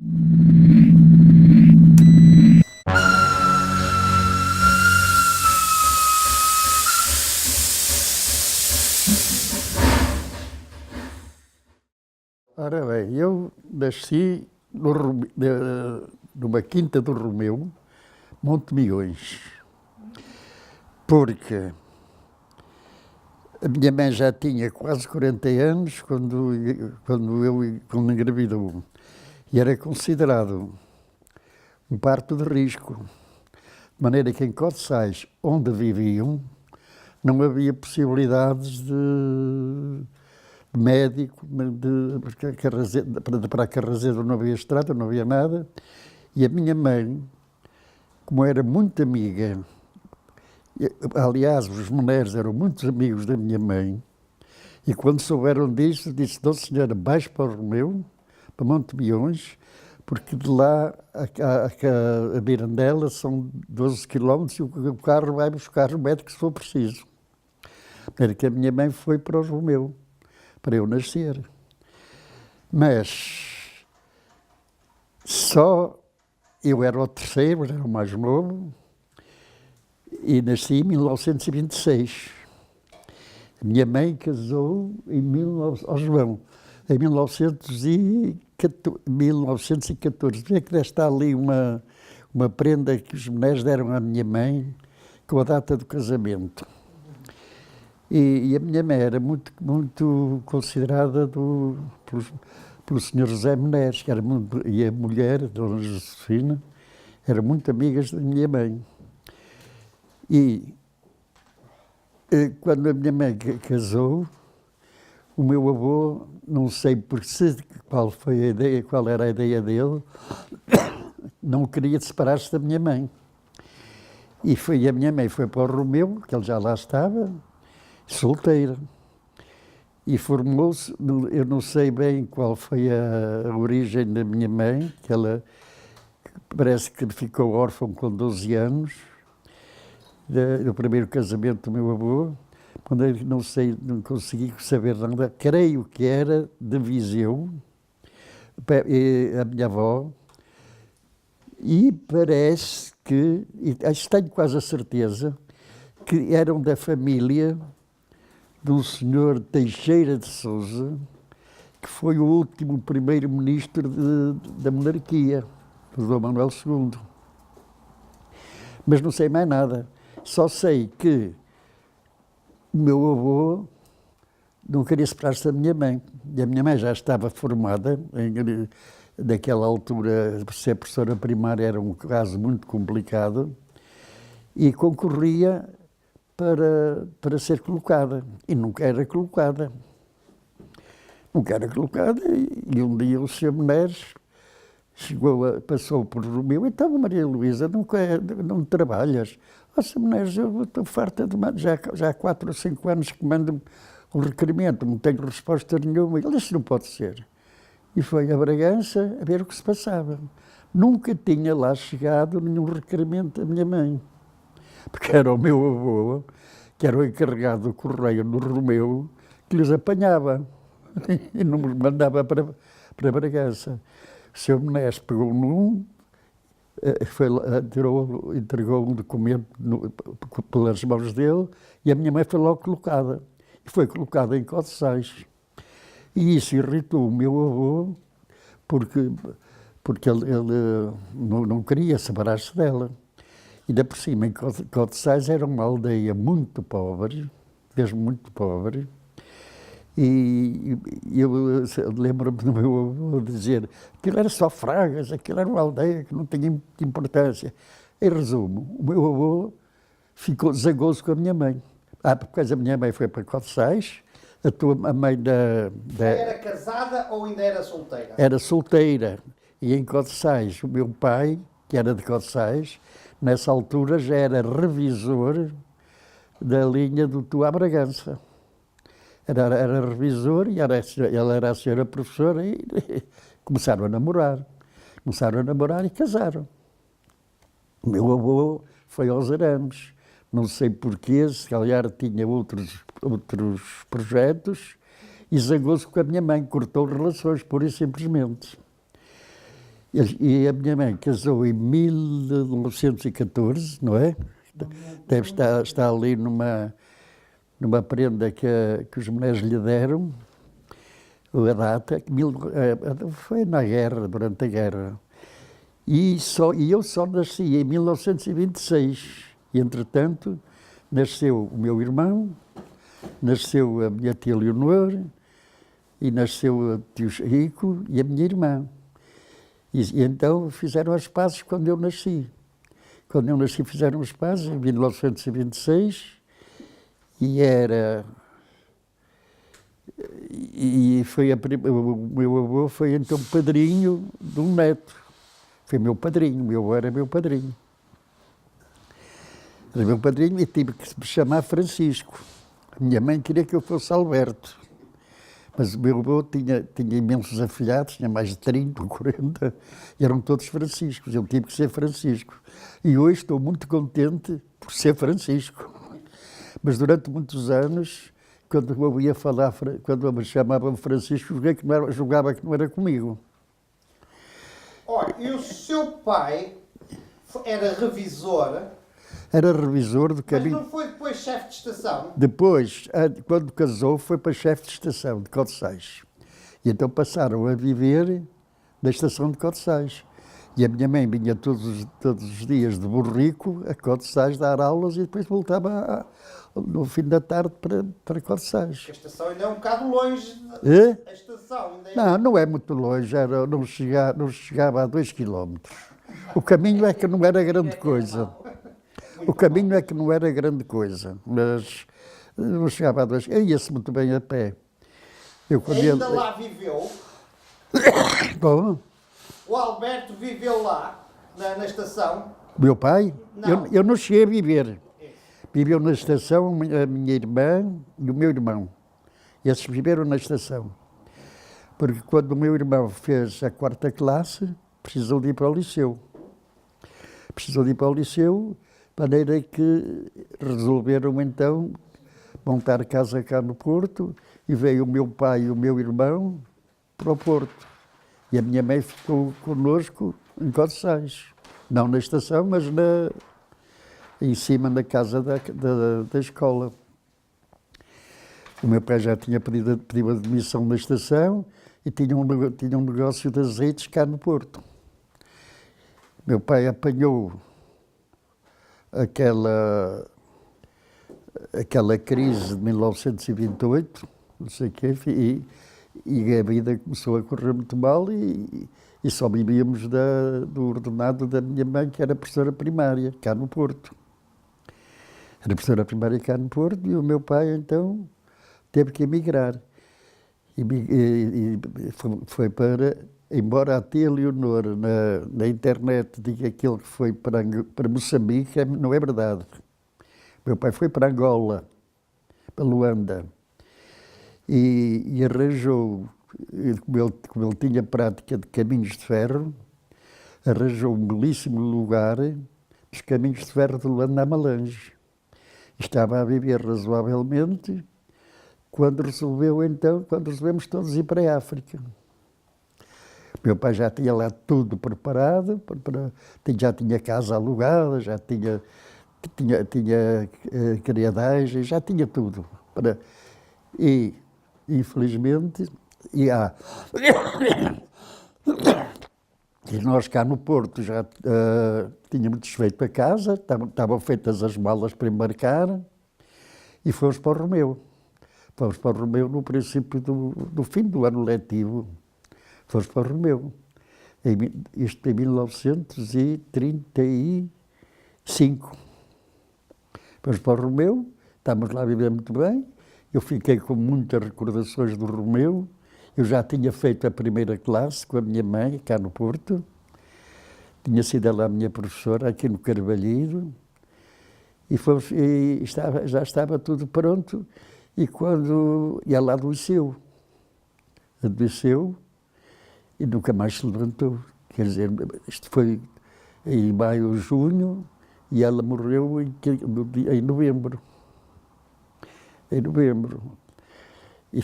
Ora bem, eu nasci numa quinta do Romeu, Montemilhões, porque a minha mãe já tinha quase 40 anos quando engravidou, e era considerado um parto de risco, de maneira que em Cossais, onde viviam, não havia possibilidades de médico, para a Carrazedo não havia estrada, não havia nada, e a minha mãe, como era muito amiga, aliás, os mulheres eram muitos amigos da minha mãe, e quando souberam disso, disse: "Não, senhora, baixo para o Romeu, para Montemilhões, porque de lá a Mirandela são 12 quilómetros e o carro vai buscar o médico se for preciso." Era que a minha mãe foi para o Romeu, para eu nascer. Mas só eu era o terceiro, era o mais novo, e nasci em 1926. A minha mãe casou em 1914. Vê que está ali uma prenda que os mulheres deram à minha mãe com a data do casamento. E a minha mãe era muito, muito considerada pelo Sr. José Menezes, que era e a mulher, a Dona Josefina, eram muito amigas da minha mãe. E quando a minha mãe casou, o meu avô, não sei qual era a ideia dele, não queria separar-se da minha mãe. E a minha mãe foi para o Romeu, que ele já lá estava, solteira. E formou-se, eu não sei bem qual foi a origem da minha mãe, que ela parece que ficou órfã com 12 anos, do primeiro casamento do meu avô, quando eu não consegui saber nada, creio que era de Viseu, a minha avó, e parece que, tenho quase a certeza, que eram da família de um senhor Teixeira de Sousa, que foi o último primeiro-ministro da monarquia, do Dom Manuel II. Mas não sei mais nada. Só sei que o meu avô não queria separar-se da minha mãe. E a minha mãe já estava formada, naquela altura, ser professora primária era um caso muito complicado, e concorria para ser colocada. E nunca era colocada. Nunca era colocada, e um dia o Sr. Menezes passou por Romeu: "Então, Maria Luísa, não trabalhas?" "Oh, Sr. Menezes, eu estou farta já há 4 ou 5 anos que mando um requerimento, não tenho resposta nenhuma." Ele disse: "Não pode ser." E foi a Bragança a ver o que se passava. Nunca tinha lá chegado nenhum requerimento da minha mãe, porque era o meu avô, que era o encarregado do correio no Romeu, que lhes apanhava e não me mandava para Bragança. O Sr. Menezes pegou num, entregou um documento pelas mãos dele, e a minha mãe foi logo colocada. E foi colocada em Cossais. E isso irritou o meu avô, porque ele não queria separar-se dela. Ainda por cima, em Cossais era uma aldeia muito pobre, mesmo muito pobre, e eu lembro-me do meu avô dizer: "Aquilo era só Fragas, aquilo era uma aldeia que não tinha muita importância." Em resumo, o meu avô zangou-se com a minha mãe. Porque a minha mãe foi para Cossais, a mãe Já era casada ou ainda era solteira? Era solteira. E em Cossais, o meu pai, que era de Cossais, nessa altura já era revisor da linha do Tua Bragança. Era revisor e ela era a senhora professora, e começaram a namorar. Começaram a namorar e casaram. O meu avô foi aos arames. Não sei porquê, se calhar tinha outros projetos, e zangou-se com a minha mãe, cortou relações, pura e simplesmente. E a minha mãe casou em 1914, não é? Deve estar ali numa prenda que os mulheres lhe deram, a data, foi na guerra, durante a guerra. E eu só nasci em 1926. E, entretanto, nasceu o meu irmão, nasceu a minha tia Leonor, e nasceu o tio Rico e a minha irmã. E então fizeram as pazes quando eu nasci. Quando eu nasci fizeram as pazes em 1926 e era... E foi o meu avô foi então padrinho de um neto. Foi meu padrinho, meu avô era meu padrinho. Era meu padrinho e tive que me chamar Francisco. A minha mãe queria que eu fosse Alberto. Mas o meu avô tinha imensos afilhados, tinha mais de 30 ou 40, e eram todos Franciscos. Eu tive que ser Francisco. E hoje estou muito contente por ser Francisco. Mas durante muitos anos, quando eu ouvia falar, quando eu me chamavam Francisco, julgava que não era comigo. Olha, e o seu pai era revisor, Era revisor do mas caminho. não foi depois chefe de estação? Depois, quando casou, foi para chefe de estação de Codesais. E então passaram a viver na estação de Codesais. E a minha mãe vinha todos os dias de Borrico a Codesais dar aulas e depois voltava no fim da tarde para Codesais. A estação ainda é um bocado longe. É? A estação ainda é... Não é muito longe, não chegava a 2 quilómetros. O caminho é que não era grande coisa. O caminho é que não era grande coisa, mas não chegava a 2 quilómetros. Eu ia-se muito bem a pé. Ainda lá viveu? Bom, O Alberto viveu lá, na estação? meu pai? Não. Eu não cheguei a viver. Viveu na estação a minha irmã e o meu irmão. Esses viveram na estação. Porque quando o meu irmão fez a 4ª classe, precisou de ir para o liceu. Precisou de ir para o liceu, de maneira que resolveram então montar casa cá no Porto e veio o meu pai e o meu irmão para o Porto. E a minha mãe ficou connosco em Codesais. Não na estação, mas em cima da casa da escola. O meu pai já tinha pedido admissão na estação e tinha um negócio de azeites cá no Porto. Meu pai apanhou aquela crise de 1928, não sei o quê, e a vida começou a correr muito mal e só vivíamos do ordenado da minha mãe, que era professora primária, cá no Porto. Era professora primária cá no Porto e o meu pai, então, teve que emigrar. E foi para... Embora a tia Leonor na internet diga que ele foi para Moçambique, não é verdade. Meu pai foi para Angola, para Luanda, e arranjou, como ele tinha prática de caminhos de ferro, arranjou um belíssimo lugar nos caminhos de ferro de Luanda a Malange. Estava a viver razoavelmente quando resolvemos todos ir para a África. Meu pai já tinha lá tudo preparado, já tinha casa alugada, já tinha criadagem, já tinha tudo. E, infelizmente, e nós cá no Porto já tínhamos desfeito a casa, estavam feitas as malas para embarcar e fomos para o Romeu. Fomos para o Romeu no princípio do fim do ano letivo. Fomos para o Romeu. Isto em 1935. Fomos para o Romeu, estávamos lá a viver muito bem. Eu fiquei com muitas recordações do Romeu. Eu já tinha feito a 1ª classe com a minha mãe, cá no Porto. Tinha sido ela a minha professora aqui no Carvalheiro. Já estava tudo pronto. E ela adoeceu. Adoeceu e nunca mais se levantou. Quer dizer, isto foi em maio ou junho e ela morreu em novembro. Em novembro. E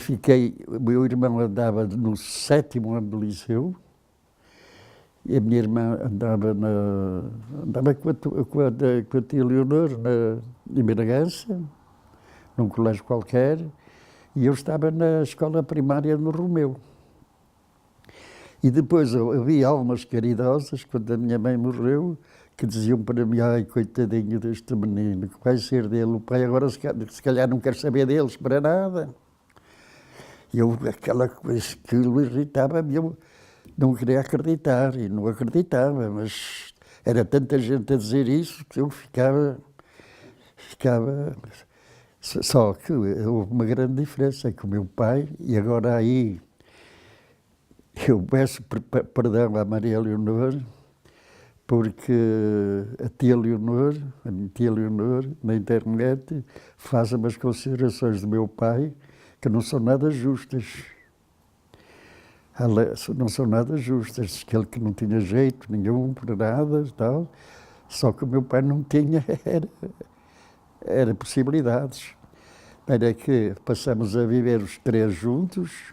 o meu irmão andava no 7º ano do liceu E a minha irmã andava com a tia Leonor em Bragança, num colégio qualquer, e eu estava na escola primária no Romeu. E depois havia almas caridosas, quando a minha mãe morreu, que diziam para mim: ai, coitadinho deste menino, que vai ser dele? O pai agora se calhar não quer saber deles para nada. E eu, aquela coisa que me irritava-me, eu não queria acreditar, e não acreditava, mas era tanta gente a dizer isso que eu ficava. Só que houve uma grande diferença, é que o meu pai, e agora aí eu peço perdão à Maria Leonor, porque a minha tia Leonor, na internet, faz umas considerações do meu pai que não são nada justas. Não são nada justas, que ele que não tinha jeito nenhum para nada e tal, só que o meu pai não tinha era possibilidades. Era que passamos a viver os três juntos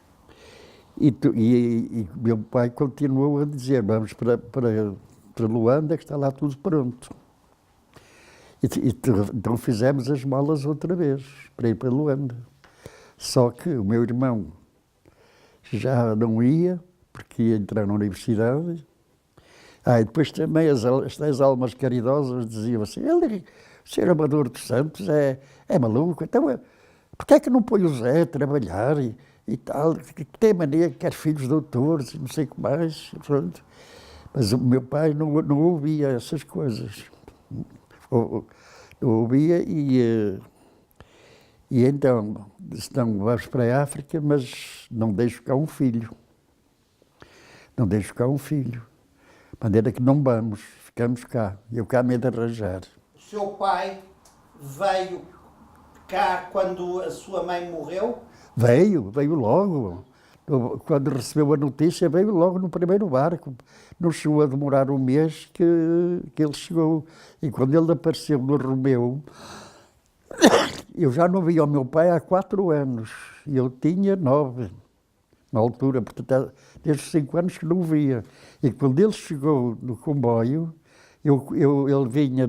e meu pai continuou a dizer: vamos para Luanda, que está lá tudo pronto. Então fizemos as malas outra vez para ir para Luanda. Só que o meu irmão já não ia, porque ia entrar na universidade. E depois também as almas caridosas diziam assim: ele, o Sr. Amador dos Santos é maluco, então porquê é que não põe o Zé a trabalhar e tal, que tem mania que quer filhos doutores e não sei o que mais. Pronto. Mas o meu pai não ouvia essas coisas. Não ouvia e então disse: não, vamos para a África, mas não deixo cá um filho. Não deixo cá um filho. De maneira que não vamos, ficamos cá. Eu cá me de arranjar. O seu pai veio cá quando a sua mãe morreu? Veio logo. Quando recebeu a notícia, veio logo no primeiro barco. Não chegou a demorar um mês que ele chegou. E quando ele apareceu no Romeu, eu já não via o meu pai há 4 anos. E eu tinha 9, na altura. Portanto, desde os 5 anos que não o via. E quando ele chegou no comboio, ele vinha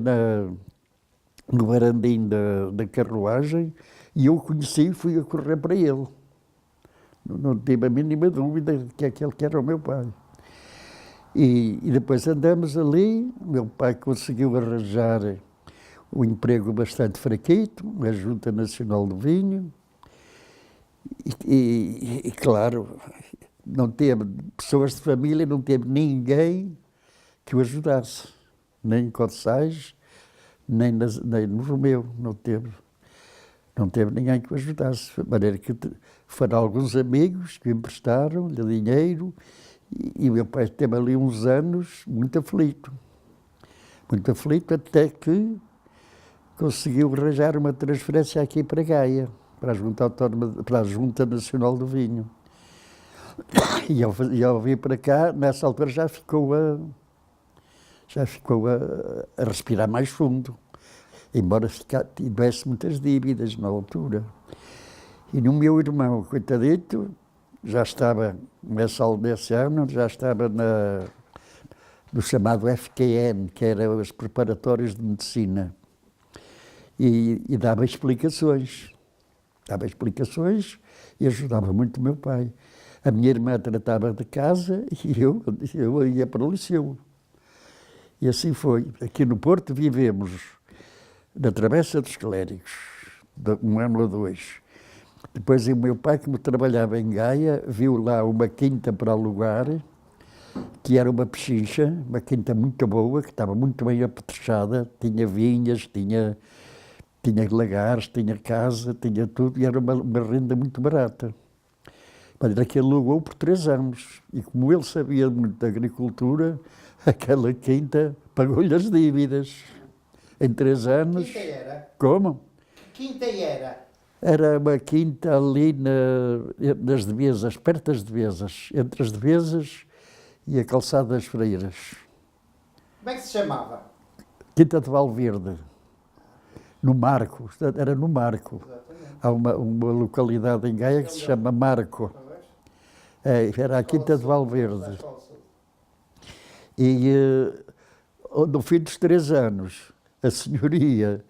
no varandim da carruagem e eu o conheci e fui a correr para ele. Não tive a mínima dúvida de que aquele que era o meu pai. E depois andamos ali, meu pai conseguiu arranjar um emprego bastante fraquito, na Junta Nacional do Vinho, e claro, não teve pessoas de família, não teve ninguém que o ajudasse, nem em Cossais, nem no Romeu, não teve ninguém que o ajudasse, de maneira que foram alguns amigos que emprestaram-lhe dinheiro e meu pai teve ali uns anos muito aflito até que conseguiu arranjar uma transferência aqui para Gaia, para a Junta Nacional do Vinho. E ao vir para cá, nessa altura já ficou a respirar mais fundo, embora tivesse muitas dívidas na altura. E no meu irmão, coitadito, já estava, nesse ano, já estava no chamado FQM, que era os preparatórios de medicina, e dava explicações e ajudava muito o meu pai. A minha irmã tratava de casa e eu ia para o liceu. E assim foi. Aqui no Porto vivemos na Travessa dos Clérigos, um ano ou 2. Depois o meu pai, como trabalhava em Gaia, viu lá uma quinta para alugar, que era uma pechincha, uma quinta muito boa, que estava muito bem apetrechada, tinha vinhas, tinha lagares, tinha casa, tinha tudo, e era uma renda muito barata. Mas era que alugou por 3 anos. E como ele sabia muito da agricultura, aquela quinta pagou-lhe as dívidas. Em 3 anos... Que quinta era? Como? Que quinta era? Era uma quinta ali nas Devesas, perto das Devesas, entre as Devesas e a Calçada das Freiras. Como é que se chamava? Quinta de Valverde, no Marco, era no Marco. Exatamente. Há uma localidade em Gaia que se chama Marco. Era a Quinta de Valverde. E no fim dos 3 anos, a senhoria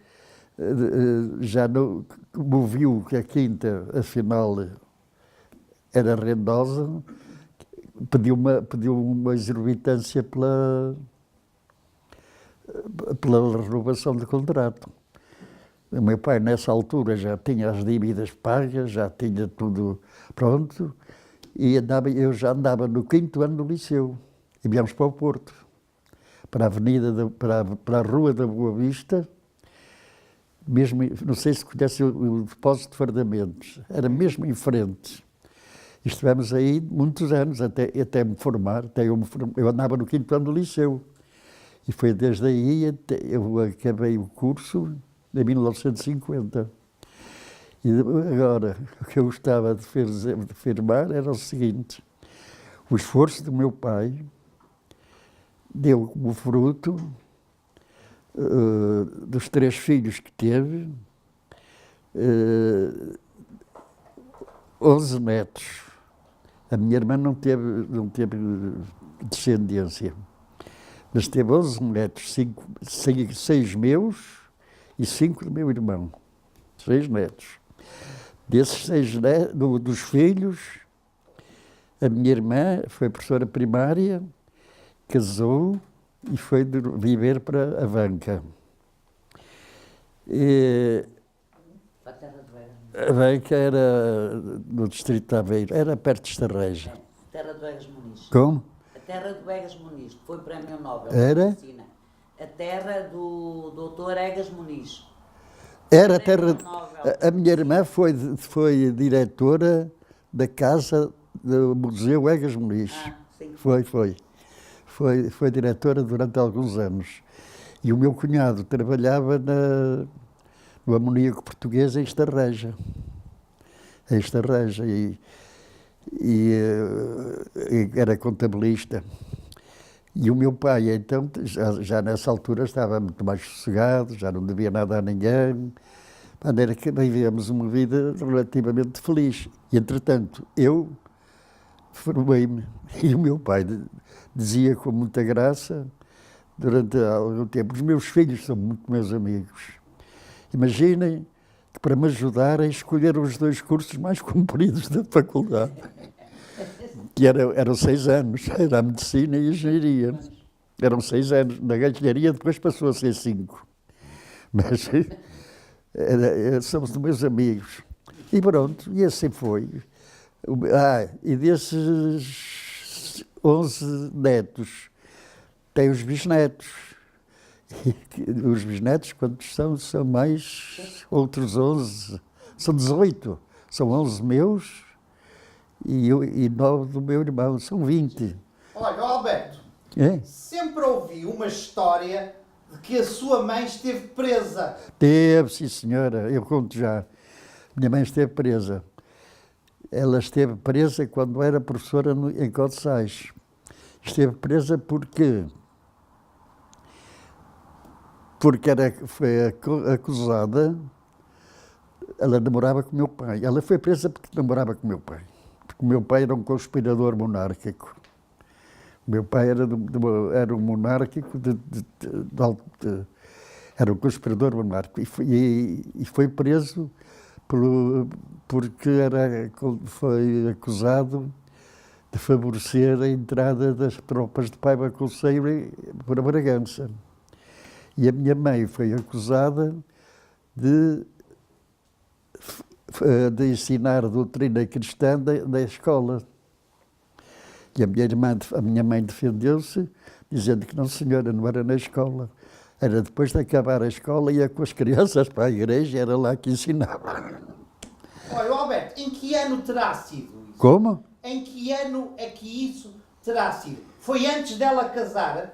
já não, como viu que a quinta, afinal, era rendosa, pediu uma exorbitância pela renovação do contrato. O meu pai, nessa altura, já tinha as dívidas pagas, já tinha tudo pronto, e eu já andava no 5º ano do liceu. E viemos para o Porto, para a avenida, para a Rua da Boa Vista, mesmo, não sei se conhece o depósito de fardamentos, era mesmo em frente. E estivemos aí muitos anos, até me formar, eu andava no 5º ano do liceu. E foi desde aí, eu acabei o curso em 1950. E agora, o que eu gostava de afirmar era o seguinte: o esforço do meu pai deu como fruto dos 3 filhos que teve, 11 netos. A minha irmã não teve descendência, mas teve 11 netos, 6 meus e 5 do meu irmão. 6 netos. Desses 6 netos, dos filhos, a minha irmã foi professora primária, casou e foi viver para Avanca. A Avanca era no distrito de Aveiro, era perto de Estarreja. Terra do Egas Muniz. Como? A terra do Egas Muniz, que foi prémio Nobel. Era? Medicina. A terra do Dr. Egas Muniz. Era a terra. A minha irmã foi diretora da casa do Museu Egas Muniz. Sim. Foi diretora durante alguns anos. E o meu cunhado trabalhava no Amoníaco Português em Estarreja. E era contabilista. E o meu pai, então, já nessa altura estava muito mais sossegado, já não devia nada a ninguém, de maneira que vivíamos uma vida relativamente feliz. E, entretanto, eu formei-me e o meu pai dizia com muita graça, durante algum tempo, os meus filhos são muito meus amigos. Imaginem que para me ajudarem escolheram os 2 cursos mais compridos da faculdade. Que eram 6 anos, era a medicina e a engenharia. Eram 6 anos. Na engenharia depois passou a ser 5. Mas somos dos meus amigos. E pronto, e assim foi. E desses 11 netos, tem os bisnetos. E os bisnetos, quantos são mais outros 11? São 18. São 11 meus e 9 do meu irmão, são 20. Olha, Alberto, sempre ouvi uma história de que a sua mãe esteve presa. Teve, sim senhora, eu conto já. Minha mãe esteve presa. Ela esteve presa quando era professora em Cossais. Esteve presa porque foi acusada, ela namorava com o meu pai. Ela foi presa porque namorava com o meu pai. Porque o meu pai era um conspirador monárquico. O meu pai era um monárquico, era um conspirador monárquico. E foi preso porque foi acusado de favorecer a entrada das tropas de Paiva Conceiro por Bragança. E a minha mãe foi acusada de ensinar a doutrina cristã da escola. E a minha mãe defendeu-se, dizendo que não, senhora, não era na escola. Era depois de acabar a escola, ia com as crianças para a igreja, era lá que ensinava. Olha, Alberto, em que ano terá sido isso? Como? Em que ano é que isso terá sido? Foi antes dela casar?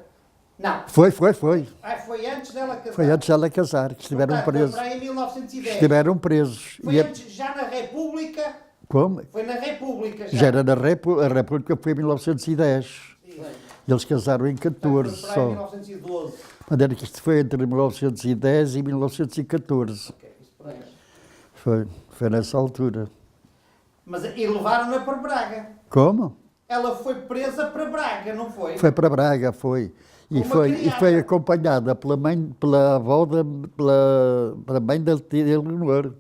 Não. Foi. Foi antes dela casar? Foi antes dela casar, que estiveram presos. Foi em 1910. Estiveram presos. Foi antes, já na República? Como? Foi na República já. Já era a República foi em 1910. Eles casaram em 14 foi só. em 1912. De maneira que isto foi entre 1910 e 1914. Foi nessa altura. E levaram-na para Braga. Como? ela foi presa para Braga, não foi? Foi para Braga, foi. E Uma foi criança. acompanhada pela mãe, pela avó, pela mãe da tia Eleonor,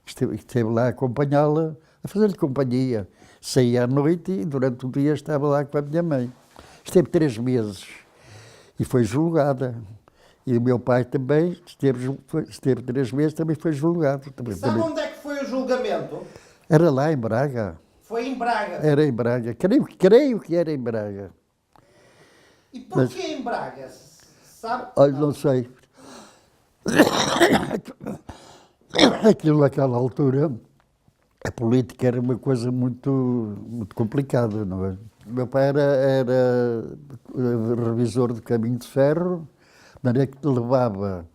que esteve lá a acompanhá-la, a fazer-lhe companhia. Saía à noite e durante o dia estava lá com a minha mãe. Esteve 3 meses e foi julgada. E o meu pai também esteve 3 meses, também foi julgado. Sabe onde é que foi o julgamento? Era lá em Braga. Foi em Braga. Era em Braga. Creio que era em Braga. E porquê em Braga? Sabe? Olha, não sei. Aquilo naquela altura, a política era uma coisa muito complicada, não é? O meu pai era revisor do caminho de ferro, de maneira que levava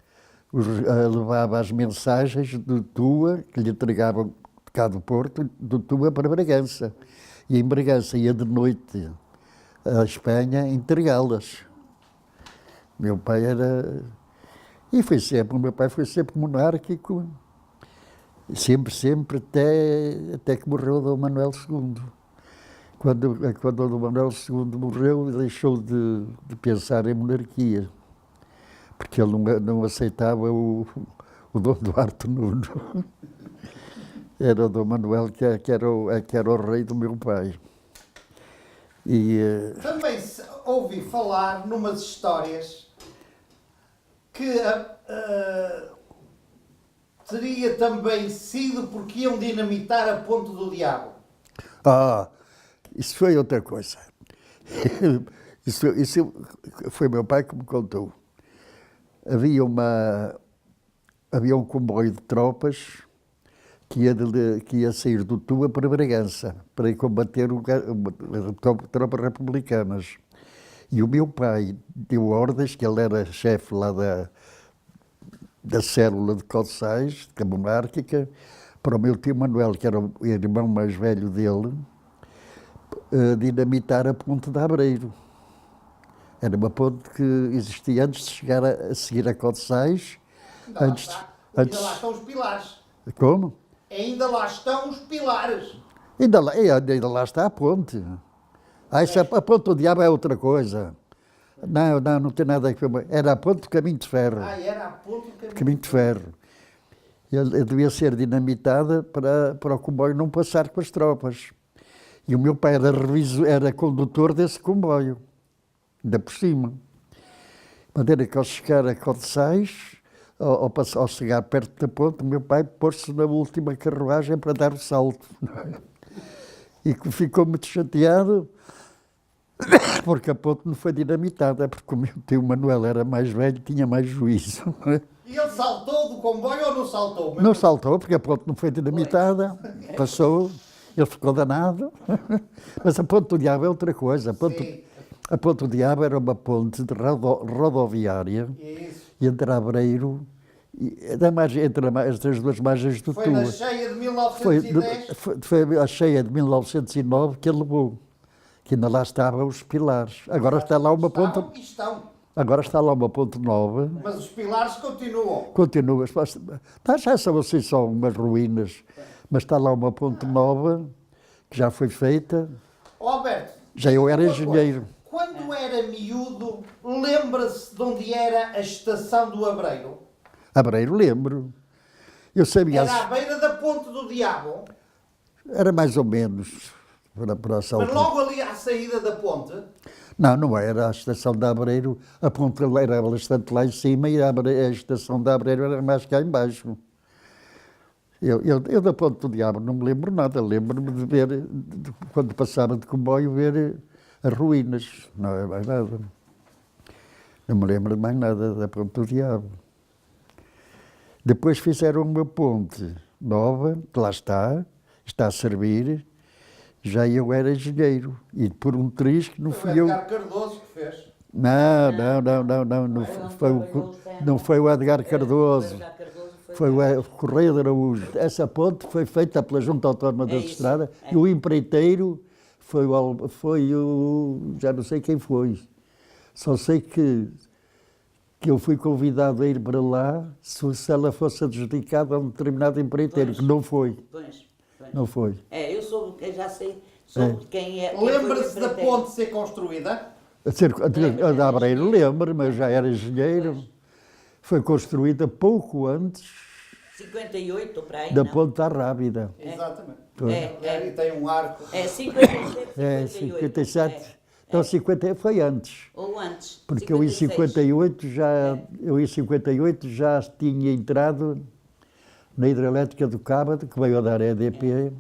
as mensagens do Tua, que lhe entregavam cá do Porto, do Tua para Bragança. E em Bragança ia de noite à Espanha entregá-las. Meu pai era... E o meu pai foi sempre monárquico, sempre, até que morreu Dom Manuel II. Quando Dom Manuel II morreu, deixou de pensar em monarquia, porque ele não aceitava o Dom Duarte Nuno. Era o Dom Manuel que era o rei do meu pai. Também ouvi falar numas histórias que teria também sido porque iam dinamitar a Ponte do Diabo. Isso foi outra coisa. Isso foi meu pai que me contou. Havia um comboio de tropas que ia sair do Tua para Bragança, para ir combater tropas republicanas. E o meu pai deu ordens, que ele era chefe lá da célula de Cossais, da monárquica, para o meu tio Manuel, que era o irmão mais velho dele, dinamitar a ponte de Abreiro. Era uma ponte que existia antes de chegar a seguir a Cossais. Ainda lá estão os pilares. Como? Ainda lá estão os pilares. Ainda lá está a ponte. A ponte do Diabo é outra coisa. Não tem nada a ver. Era a ponte do Caminho de Ferro. Era a ponte do Caminho de Ferro. Ele devia ser dinamitada para o comboio não passar com as tropas. E o meu pai era condutor desse comboio, ainda por cima. De maneira que ao chegar a Cossais, ao chegar perto da ponte, o meu pai pôs-se na última carruagem para dar o salto. E ficou muito chateado porque a ponte não foi dinamitada, porque o meu tio Manuel era mais velho e tinha mais juízo. E ele saltou do comboio ou não saltou? Não saltou, porque a ponte não foi dinamitada, passou, ele ficou danado. Mas a Ponte do Diabo é outra coisa. A Ponte do Diabo era uma ponte rodoviária entre Abreiro entre as duas margens do Tua. Foi na cheia de 1910? Foi a cheia de 1909 que ele levou, que ainda lá estavam os pilares. Agora está lá uma ponte... Agora está lá uma ponte nova. Mas os pilares continuam. Continua. Já são assim só umas ruínas, mas está lá uma ponte nova que já foi feita. Alberto, já eu era engenheiro. Quando era miúdo, lembra-se de onde era a estação do Abreiro? Abreiro, lembro. Eu sabia. Era à beira da Ponte do Diabo? Era mais ou menos. Mas logo ali à saída da ponte? Não era a estação de Abreiro. A ponte era bastante lá em cima e a estação de Abreiro era mais cá em baixo. Eu da Ponte do Diabo não me lembro nada. Lembro-me de ver, quando passava de comboio, ver as ruínas. Não é mais nada. Não me lembro de mais nada da Ponte do Diabo. Depois fizeram uma ponte nova, que lá está a servir. Já eu era engenheiro. E por um triz que não fui eu. Foi o Edgar Cardoso que fez. Não foi o Edgar Cardoso. Foi o Correia de Araújo. Essa ponte foi feita pela Junta Autónoma da Estrada e o empreiteiro foi o... já não sei quem foi. Só sei que eu fui convidado a ir para lá se ela fosse adjudicada a um determinado empreiteiro, que não foi. Não foi. Eu já sei sobre quem é. Lembra-se da ponte ser construída? A da Abreiro lembro, mas já era engenheiro. Foi construída pouco antes 58 para aí, da não? Ponta Rábida. Exatamente. É. E tem um arco. É 57, 58. É, 57. Então 50 foi antes. Ou antes. Porque eu em 58 já tinha entrado na hidrelétrica do Cábado, que veio a dar a EDP,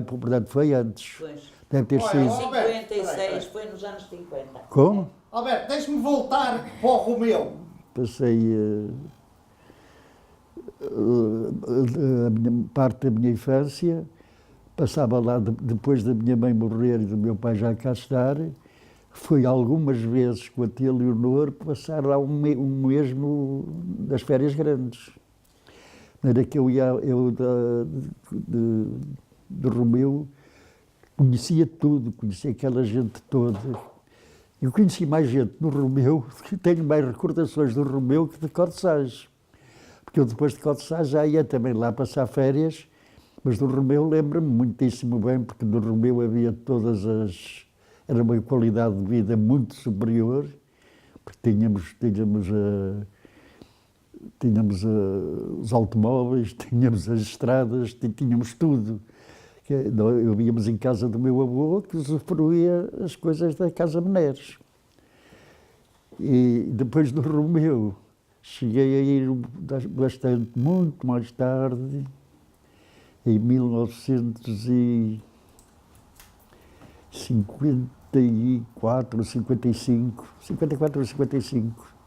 portanto foi antes. Pois. Deve ter Olha, sido. ó, Alberto, 56 foi nos anos 50. Como? Alberto, deixe-me voltar para o Romeu. Passei a parte da minha infância, passava lá depois da minha mãe morrer e do meu pai já cá estar. Fui algumas vezes com a tia Leonor passar lá um mês das férias grandes. Era que eu de Romeu conhecia tudo, conhecia aquela gente toda. Eu conheci mais gente no Romeu, tenho mais recordações do Romeu que de Corsage. Porque eu depois de Corsage já ia também lá passar férias, mas do Romeu lembro-me muitíssimo bem, porque no Romeu havia era uma qualidade de vida muito superior, porque tínhamos os automóveis, tínhamos as estradas, tínhamos tudo. Eu íamos em casa do meu avô, que usufruía as coisas da Casa Meneres. E depois do Romeu, cheguei a ir bastante, muito mais tarde, em 1954, 55, 54 ou 55.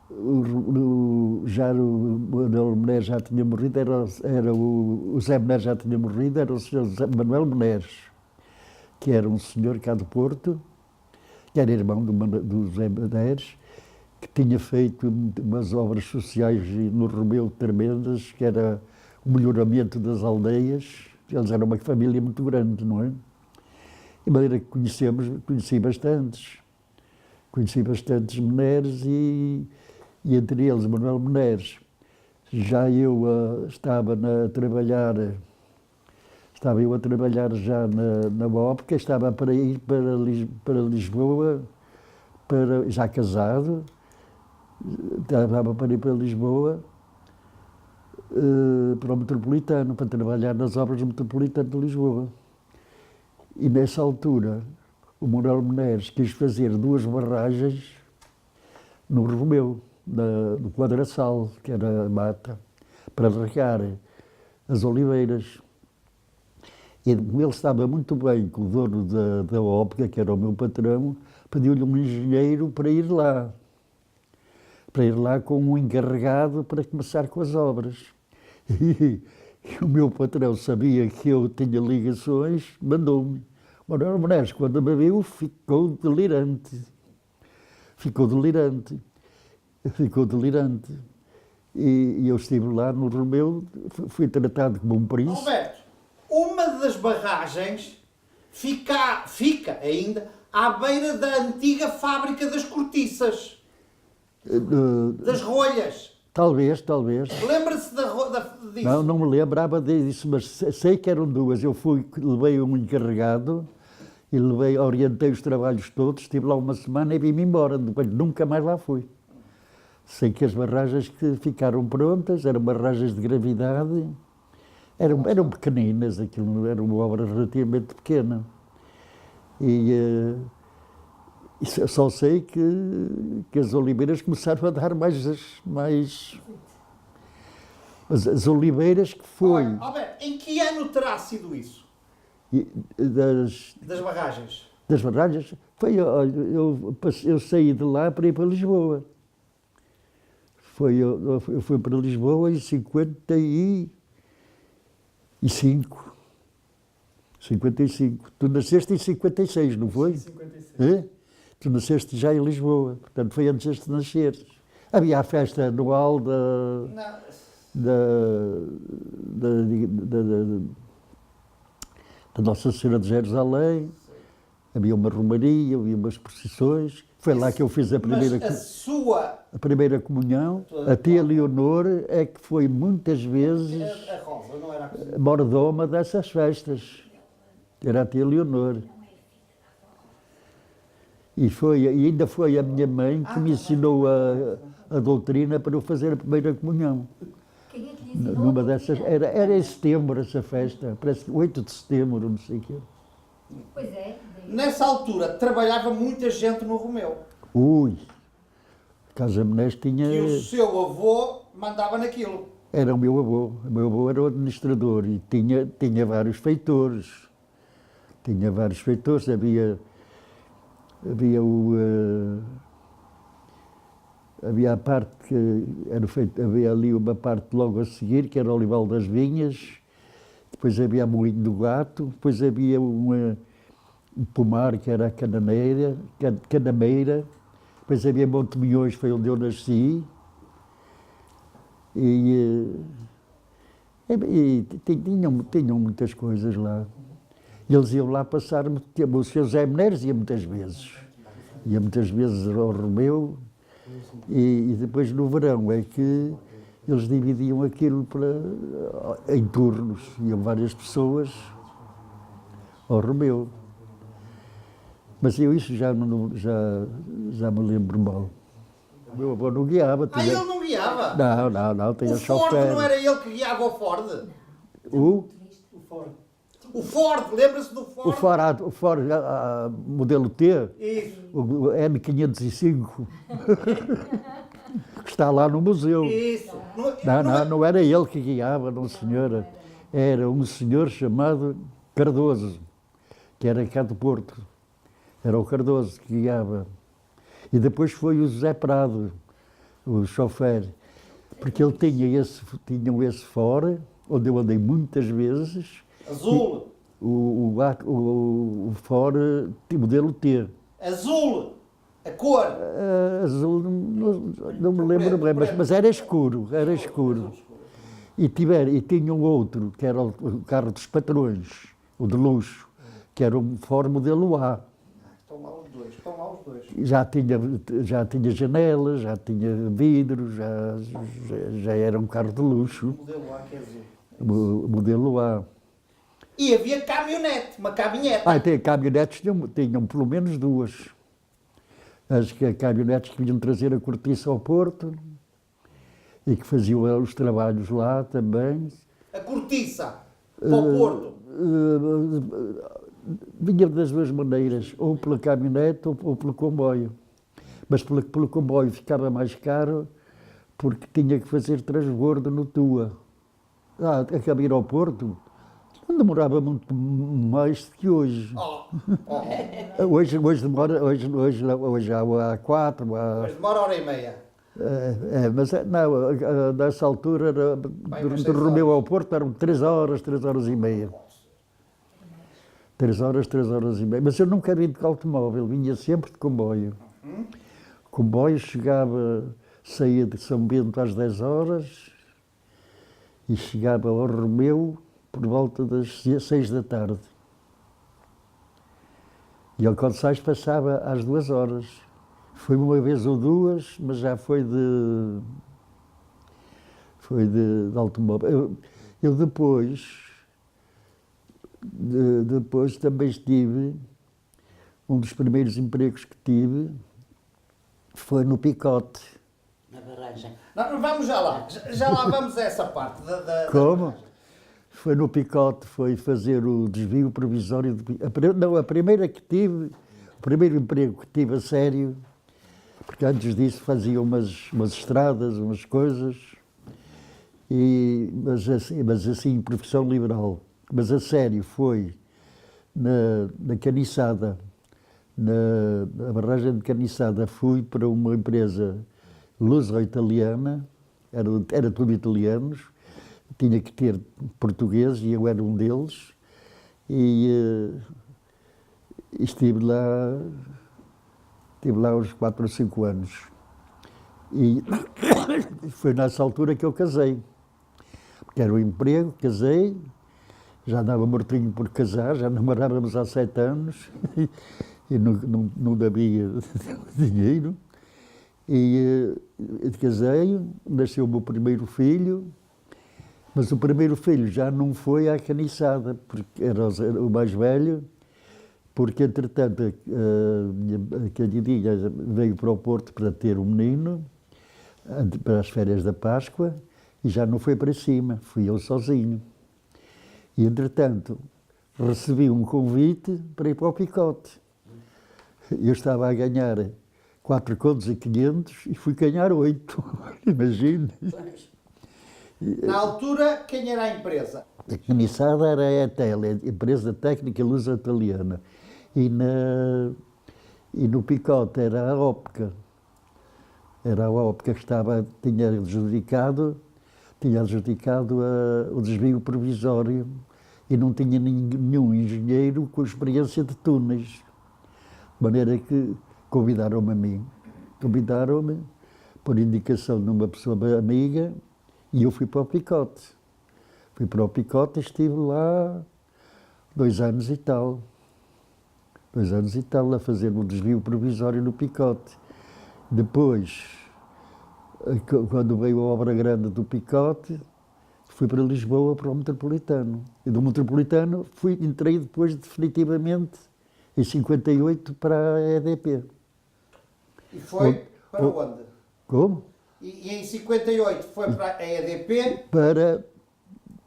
O Manuel Meneres já tinha morrido, o Zé Meneres já tinha morrido, era o senhor Manuel Meneres, que era um senhor cá do Porto, que era irmão do Zé Meneres, que tinha feito umas obras sociais no Romeu tremendas, que era o melhoramento das aldeias. Eles eram uma família muito grande, não é? De maneira que conheci bastantes. Conheci bastantes Meneres e entre eles Manuel Meneres. Já eu estava a trabalhar já na óptica, estava para ir para Lisboa, já casado, estava para ir para Lisboa, para o Metropolitano, para trabalhar nas obras do Metropolitano de Lisboa. E nessa altura, o Manuel Meneres quis fazer 2 barragens no Romeu, no Quadraçal, que era a mata, para regar as oliveiras. E ele estava muito bem com o dono da óptica, que era o meu patrão, pediu-lhe um engenheiro para ir lá com um encarregado para começar com as obras. E o meu patrão sabia que eu tinha ligações, mandou-me. Manuel Meneres, quando me viu, ficou delirante. E eu estive lá no Romeu, fui tratado como um príncipe. Alberto, uma das barragens fica ainda à beira da antiga fábrica das cortiças, das rolhas. Talvez. Lembra-se disso? Não me lembrava disso, mas sei que eram 2. Eu levei um encarregado e orientei os trabalhos todos, estive lá uma semana e vim-me embora, depois nunca mais lá fui. Sei que as barragens que ficaram prontas eram barragens de gravidade, eram pequeninas, aquilo era uma obra relativamente pequena. E só sei que as oliveiras começaram a dar mais. Mas as oliveiras que foi. Olha, Alberto, em que ano terá sido isso? Das barragens? Das barragens? Eu saí de lá para ir para Lisboa. Eu fui para Lisboa em 55. Tu nasceste em 56, não foi? 56. Tu nasceste já em Lisboa, portanto foi antes de nasceres. Havia a festa anual da Nossa Senhora de Jerusalém, Havia uma romaria, havia umas procissões. Foi lá que eu fiz a primeira, Mas a primeira comunhão. A tia Leonor é que foi muitas vezes a Rosa não era a mordoma dessas festas. Era a tia Leonor. E ainda foi a minha mãe que me ensinou a doutrina para eu fazer a primeira comunhão. Quem é que lhe ensinou? Numa dessas, era em setembro essa festa, parece que 8 de setembro, não sei o quê. Pois é. Nessa altura trabalhava muita gente no Romeu. Ui, Casa Menés tinha... E o seu avô mandava naquilo. Era o meu avô. O meu avô era o administrador e tinha vários feitores. Tinha vários feitores. Havia a parte que era feito, havia ali uma parte logo a seguir, que era o Olival das Vinhas, depois havia a Moinho do Gato, depois havia um pomar, que era a Canameira, depois havia Monte Milhões, foi onde eu nasci, e tinham muitas coisas lá. E eles iam lá passar muito tempo. O Sr. José Menezes ia muitas vezes. Ia muitas vezes ao Romeu. E depois no verão é que eles dividiam aquilo em turnos. Iam várias pessoas ao Romeu. Mas eu isso já me lembro mal. O meu avô não guiava. Ah, ele não guiava? Não, tinha O Ford chofer. não era ele que guiava o Ford? O O Ford, lembra-se do Ford? O Ford modelo T, Isso. o N505, que está lá no museu. Isso. Não era ele que guiava, não senhora. Era um senhor chamado Cardoso, que era cá do Porto. Era o Cardoso que guiava. E depois foi o José Prado, o chofer, porque ele tinha esse Ford, onde eu andei muitas vezes. Azul. O Ford modelo T. Azul. A cor. Azul, não me lembro bem, mas era escuro. E tinha um outro, que era o carro dos patrões, o de luxo, que era um Ford modelo A. Estão lá os dois. Já tinha janelas, já tinha vidros, já era um carro de luxo. O modelo A que é azul. O modelo A. E havia caminhonete, uma caminhonete. Tem caminhonetes, tinham pelo menos duas. As caminhonetes que vinham trazer a cortiça ao Porto e que faziam os trabalhos lá também. A cortiça, para o Porto. Vinha das duas maneiras, ou pela caminhonete ou pelo comboio. Mas pelo comboio ficava mais caro porque tinha que fazer transbordo no Tua. Acabei ir ao Porto. Não demorava muito mais do que hoje. Hoje há 4. Mas demora hora e meia. Mas não, nessa altura, do Romeu ao Porto, eram 3 horas e meia. 3 horas e meia. Mas eu nunca vim de automóvel, vinha sempre de comboio. O comboio saía de São Bento às 10 horas e chegava ao Romeu por volta das 6 da tarde. E ao Conselhos passava às 2 horas. Foi uma vez ou duas, mas já foi de automóvel. Eu depois também estive, um dos primeiros empregos que tive foi no Picote. Na barragem. Não, vamos já lá vamos a essa parte. Como? Foi no Picote, foi fazer o desvio provisório. O primeiro emprego que tive a sério, porque antes disso fazia umas estradas, umas coisas, mas assim, profissão liberal. Mas a sério foi na Caniçada, na barragem de Caniçada, fui para uma empresa luso-italiana, era tudo italianos, tinha que ter português e eu era um deles, e estive lá uns 4 ou 5 anos. E foi nessa altura que eu casei, porque era um emprego, casei, já andava mortinho por casar, já namorávamos há 7 anos e não havia dinheiro. E casei, nasceu o meu primeiro filho, mas o primeiro filho já não foi à caniçada, porque era o mais velho, porque entretanto a Canidinha veio para o Porto para ter um menino, para as férias da Páscoa, e já não foi para cima, fui eu sozinho. E entretanto recebi um convite para ir para o Picote. Eu estava a ganhar 4 contos e 500 e fui ganhar 8, imagine. Na altura, quem era a empresa? A caniçada era a ETEL, a Empresa Técnica Lusa Italiana. E no Picote era a Óptica. Era a Óptica que tinha adjudicado o desvio provisório e não tinha nenhum engenheiro com experiência de túneis. De maneira que convidaram-me a mim. Convidaram-me por indicação de uma pessoa amiga e eu fui para o Picote. Fui para o Picote e estive lá 2 anos e tal. 2 anos e tal a fazer um desvio provisório no Picote. Depois, quando veio a obra grande do Picote, fui para Lisboa, para o Metropolitano. E do Metropolitano entrei depois definitivamente em 58 para a EDP. E foi para onde? Como? E em 58 foi para a EDP?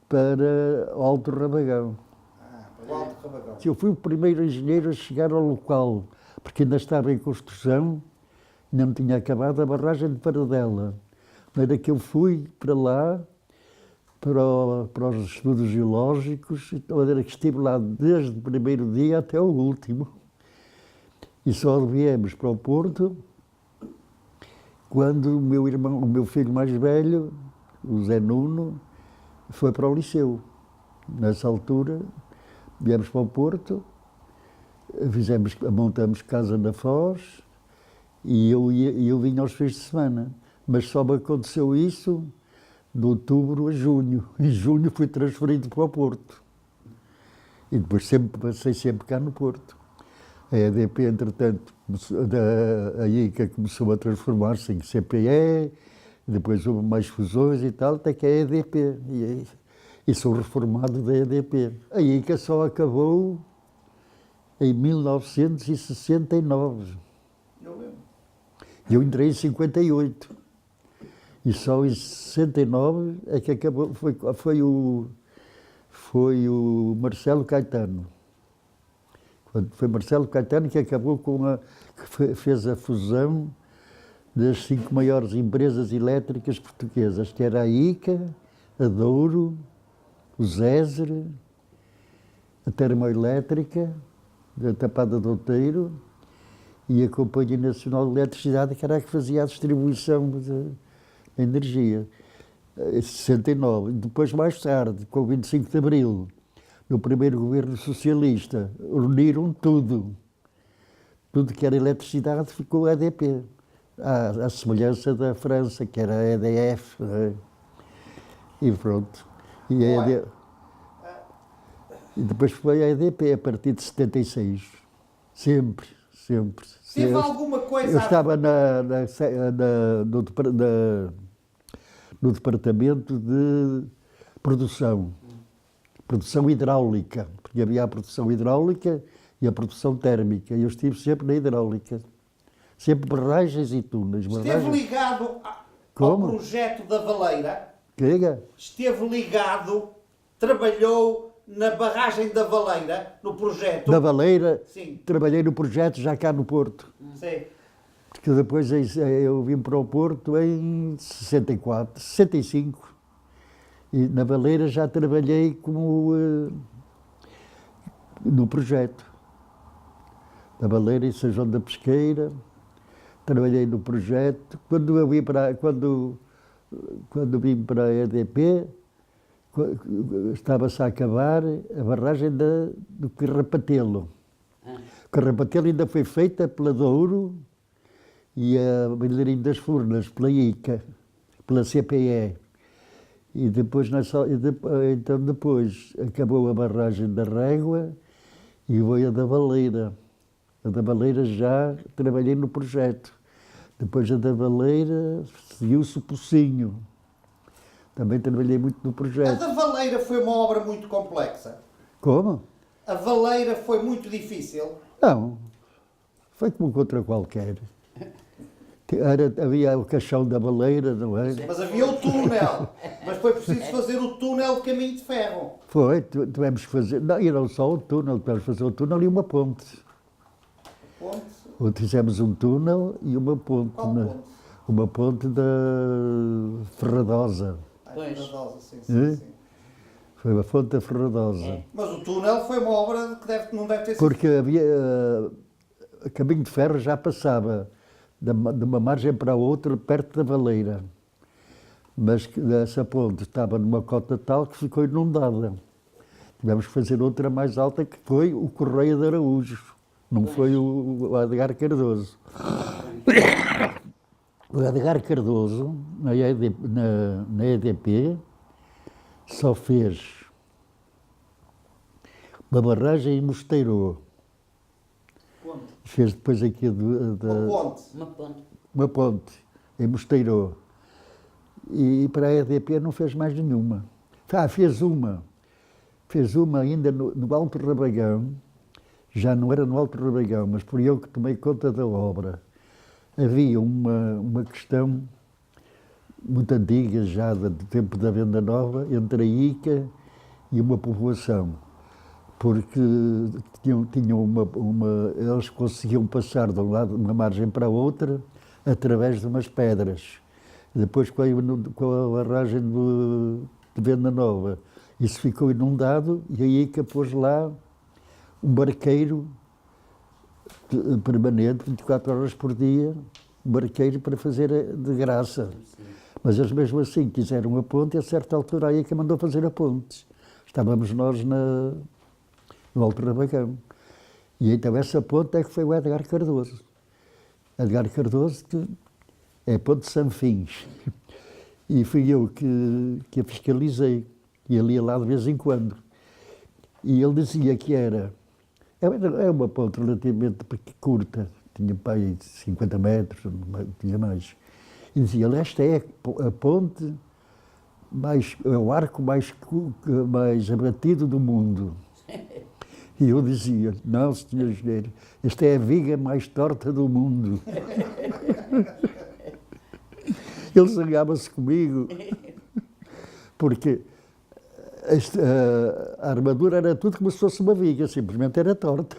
Para o Alto Rabagão. Para o Alto Rabagão. Eu fui o primeiro engenheiro a chegar ao local, porque ainda estava em construção, ainda não tinha acabado a barragem de Paradela. De maneira que eu fui para lá, para os estudos geológicos, de maneira que estive lá desde o primeiro dia até o último. E só viemos para o Porto quando o meu filho mais velho, o Zé Nuno, foi para o liceu. Nessa altura, viemos para o Porto, montamos casa na Foz e eu vinha aos fins de semana. Mas só me aconteceu isso de outubro a junho. Em junho fui transferido para o Porto. E depois passei sempre cá no Porto. A EDP, entretanto, a ICA começou a transformar-se em CPE, depois houve mais fusões e tal, até que é a EDP. E sou reformado da EDP. A ICA só acabou em 1969. Eu lembro. Eu entrei em 58. E só em 69 é que acabou, foi o Marcelo Caetano. Foi Marcelo Caetano que acabou que fez a fusão das 5 maiores empresas elétricas portuguesas, que era a ICA, a Douro, o Zézer, a Termoelétrica, a Tapada do Outeiro, e a Companhia Nacional de Eletricidade, que era a que fazia a distribuição de energia. Em 69. Depois, mais tarde, com o 25 de Abril, no primeiro governo socialista, uniram tudo. Tudo que era eletricidade ficou a EDP. À semelhança da França, que era a EDF. Né? E pronto. E depois foi a EDP, a partir de 76. Sempre. Teve alguma coisa... Eu estava no departamento de produção hidráulica, porque havia a produção hidráulica e a produção térmica, e eu estive sempre na hidráulica. Sempre barragens e túneis. Esteve ligado ao projeto da Valeira? Diga? Esteve ligado, trabalhou na barragem da Valeira, no projeto? Da Valeira? Sim. Trabalhei no projeto já cá no Porto. Sim. Porque depois eu vim para o Porto em 64, 65. E na Valeira já trabalhei no projeto. Na Valeira, em São João da Pesqueira, trabalhei no projeto. Quando vim para a EDP, estava-se a acabar a barragem do Carrapatelo. O Carrapatelo ainda foi feita pela Douro e a Bailarino das Furnas pela ICA, pela CPE. E depois, então depois acabou a barragem da Régua e veio a da Baleira. A da Baleira já trabalhei no projeto. Depois a da Baleira seguiu-se o Pocinho. Também trabalhei muito no A projeto. da Valeira foi uma obra muito complexa. Como? A Valeira foi muito difícil. Não. Foi como outra qualquer. Havia o caixão da Baleira, não é? Mas havia o túnel. Mas foi preciso fazer o túnel de caminho de ferro. Foi, tivemos que fazer. Não, e não só o túnel, tivemos que fazer o túnel e uma ponte. Ponte. Fizemos um túnel e uma ponte. Qual ponte? Uma ponte da Ferradosa. Ai, Pois. Ferradosa, sim, É? sim. Foi a fonte da Ferradosa. Mas o túnel foi uma obra que não deve ter sido. Porque havia. O caminho de ferro já passava de uma margem para a outra, perto da Valeira. Mas essa ponte estava numa cota tal que ficou inundada. Tivemos que fazer outra mais alta, que foi o Correio de Araújo. Não foi o Edgar Cardoso. O Edgar Cardoso, na EDP, só fez uma barragem em Mosteiro. Ponte. Fez depois aqui Uma ponte. Uma ponte. uma ponte em Mosteiro. E para a EDP não fez mais nenhuma. Fez uma. Fez uma ainda no Alto Rabagão. Já não era no Alto Rabagão, mas por eu que tomei conta da obra. Havia uma questão muito antiga, já do tempo da Venda Nova, entre a Ica e uma povoação. Porque tinham eles conseguiam passar de um lado, de uma margem para a outra, através de umas pedras. Depois, com a barragem de Venda Nova, isso ficou inundado e a Ica pôs lá um barqueiro permanente, 24 horas por dia, um barqueiro para fazer de graça. Mas eles mesmo assim quiseram a ponte e a certa altura a Ica mandou fazer a ponte. Estávamos nós no Alto Rabagão. E então essa ponte é que foi o Edgar Cardoso. Edgar Cardoso, que é a ponte de Sanfins. E fui eu que a fiscalizei. E ele ia lá de vez em quando. E ele dizia que é uma ponte relativamente curta, tinha para aí 50 metros, tinha mais. E dizia, esta é a ponte, é o arco mais abatido do mundo. E eu dizia, não, senhor engenheiro, esta é a viga mais torta do mundo. Ele zangava-se comigo, porque a armadura era tudo como se fosse uma viga, simplesmente era torta.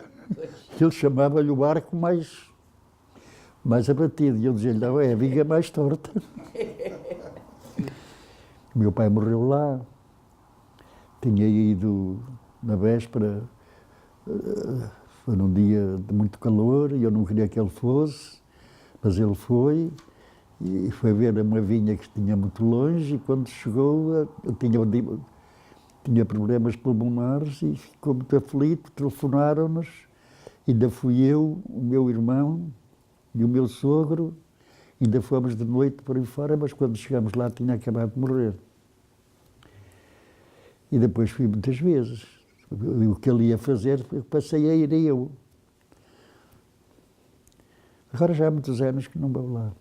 Ele chamava-lhe o arco mais abatido. E eu dizia-lhe, não, é a viga mais torta. Meu pai morreu lá. Tinha ido na véspera, foi num dia de muito calor, e eu não queria que ele fosse, mas ele foi. E foi ver uma vinha que tinha muito longe, e quando chegou, tinha problemas pulmonares e ficou muito aflito, telefonaram-nos, ainda fui eu, o meu irmão e o meu sogro, ainda fomos de noite por aí fora, mas quando chegamos lá tinha acabado de morrer. E depois fui muitas vezes. O que ele ia fazer, passei a ir eu. Agora já há muitos anos que não vou lá.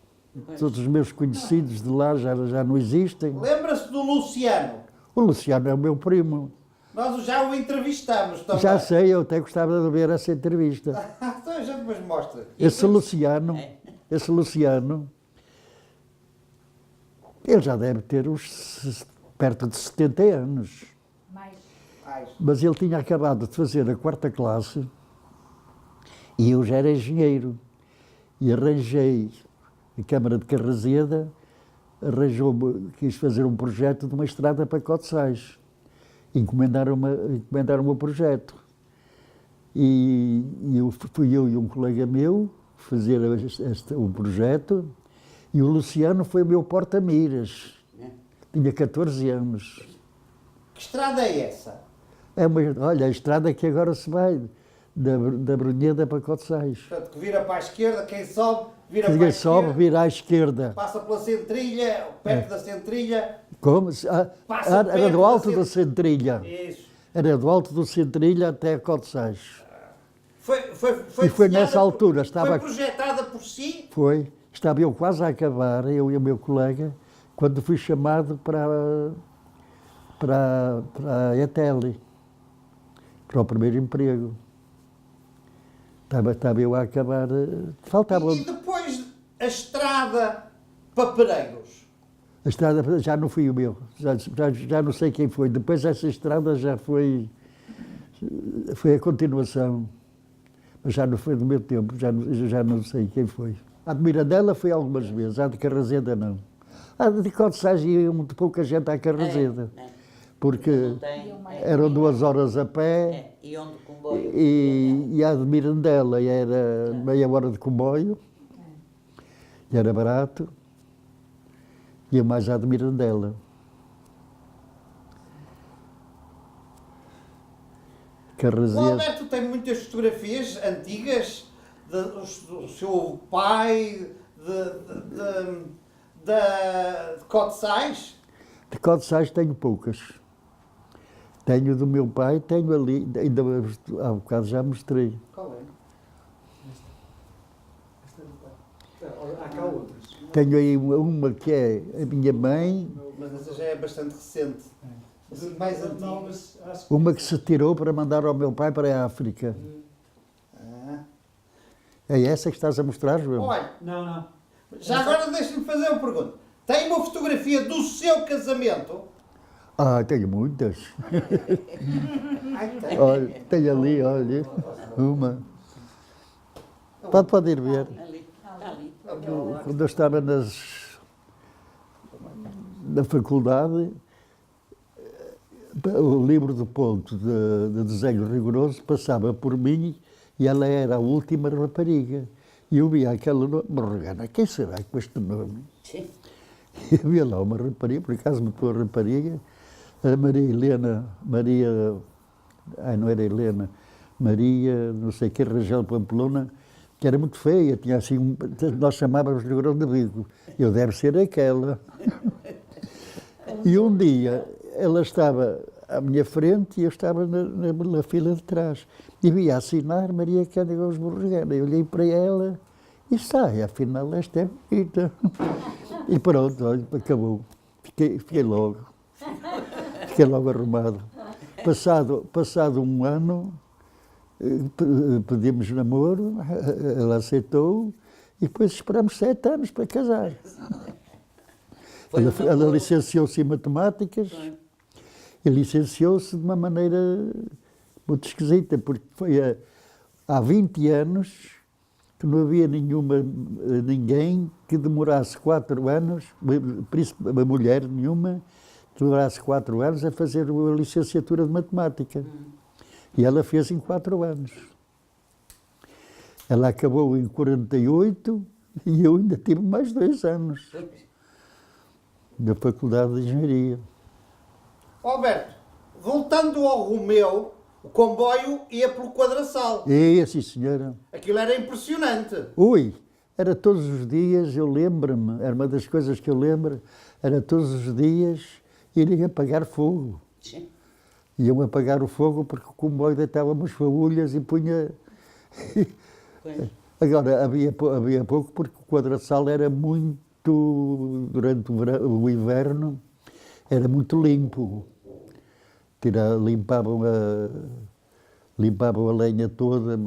Todos os meus conhecidos de lá já não existem. Lembra-se do Luciano? O Luciano é o meu primo. Nós já o entrevistamos também. Já sei, eu até gostava de ver essa entrevista. Então a gente depois mostra. Esse Luciano, ele já deve ter perto de 70 anos. Mais. Mas ele tinha acabado de fazer a 4ª classe e eu já era engenheiro. E arranjei, a Câmara de Carrazeda quis fazer um projeto de uma estrada para Cotsais. Encomendaram o projeto. E fui eu e um colega meu fazer o projeto, e o Luciano foi o meu porta-miras. Tinha 14 anos. Que estrada é essa? Olha, a estrada que agora se vai, da Brunheda para Cotsais. Portanto, que vira para a esquerda, quem sobe, vira para a Quem esquerda. sobe, vira à esquerda. Passa pela centrilha, perto da centrilha. Como? Passa Era perto do alto da da Centrilha. Isso. Era do alto do Centrilha até a Cotsais. Foi E foi desenhada nessa altura, estava- Foi projetada por si? Foi. Estava eu quase a acabar, eu e o meu colega, quando fui chamado para a ETL, para o primeiro emprego. Estava eu a acabar. Faltava. E depois a estrada para Pereiros? A estrada já não fui o meu, já não sei quem foi. Depois essa estrada já foi a continuação, mas já não foi do meu tempo, já não sei quem foi. A de Mirandela foi algumas vezes, a de Carraseda não. A de Cotsais ia muito pouca gente à Carraseda, porque Não tem. eram 2 horas a pé E onde o comboio? e a de Mirandela era meia hora de comboio, e era barato. Ia mais à de Mirandela. O Carraseda. Alberto tem muitas fotografias antigas do seu pai, de Cotsais. De Cotsais tenho poucas. Tenho do meu pai, tenho ali, ainda há bocado já mostrei. Qual é? Há cá outras. Tenho aí uma que é a minha mãe, Mas essa já é bastante recente. Mais antiga. Não, mas acho que... uma que se tirou para mandar ao meu pai para a África. Ah. É essa que estás a mostrar, João? Olha, Não. já agora deixa-me fazer uma pergunta. Tem uma fotografia do seu casamento? Ah, tenho muitas. Ai, tem. Olha, tenho ali, olha, uma. Pode ir ver. Ali. Está ali. Quando eu estava na faculdade, o livro do ponto de desenho rigoroso passava por mim e ela era a última rapariga. E eu via aquela Morgana, quem será com este nome? Sim. E havia lá uma rapariga, por acaso me pôs a rapariga, a não era Helena, Maria, não sei que, Rangel Pamplona, que era muito feia, tinha assim, nós chamávamos de grão de bico. Eu deve ser aquela. E um dia ela estava à minha frente e eu estava na fila de trás. E via assinar Maria Cândida Gomes Borregana. Eu olhei para ela e sai, afinal esta é bonita. E pronto, olha, acabou. Fiquei logo arrumado. Passado um ano, pedimos namoro, ela aceitou e depois esperamos 7 anos para casar. Foi um Ela namoro. licenciou-se em matemáticas e licenciou-se de uma maneira muito esquisita, porque foi há 20 anos que não havia ninguém que demorasse 4 anos, uma mulher nenhuma, que demorasse 4 anos a fazer a licenciatura de matemática. E ela fez em 4 anos. Ela acabou em 48 e eu ainda tive mais 2 anos da Faculdade de Engenharia. Alberto, voltando ao Romeu, o comboio ia pelo Quadraçal. E sim, senhora. Aquilo era impressionante. Ui, era todos os dias, eu lembro-me, era uma das coisas que eu lembro, era todos os dias irem apagar fogo. Sim. Iam apagar o fogo porque o comboio deitava umas faúlhas e punha... Pois. Agora, havia pouco porque o Quadraçal era muito, durante o inverno, era muito limpo. Limpavam a lenha toda,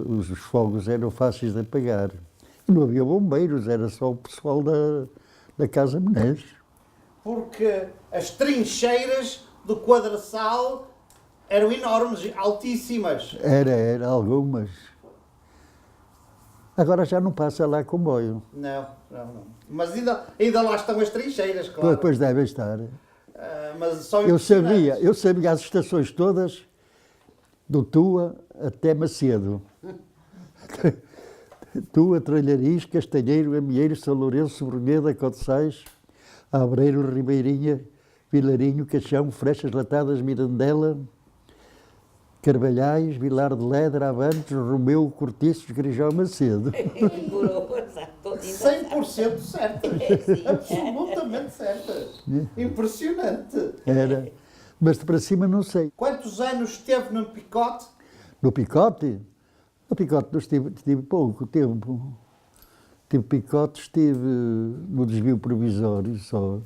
os fogos eram fáceis de apagar. E não havia bombeiros, era só o pessoal da Casa Menezes. Porque as trincheiras do Quadraçal eram enormes, altíssimas. Era algumas. Agora já não passa lá comboio. Não. Mas ainda lá estão as trincheiras, claro. Depois devem estar. Mas são Eu impressionantes. sabia as estações todas, do Tua até Macedo. Tua, Tralhariz, Castanheiro, Amieiro, São Lourenço, Sobremeda, Cotsais, Abreiro, Ribeirinha, Vilarinho, Caixão, Frechas Latadas, Mirandela, Carvalhais, Vilar de Ledra, Avantes, Romeu, Cortiços, Grijão, Macedo. Por horas, ainda 100% certas. Sim. Absolutamente certas. Impressionante. Era. Mas de para cima não sei. Quantos anos esteve no Picote? No Picote? No Picote não estive pouco tempo. Tive Picote, estive no desvio provisório só.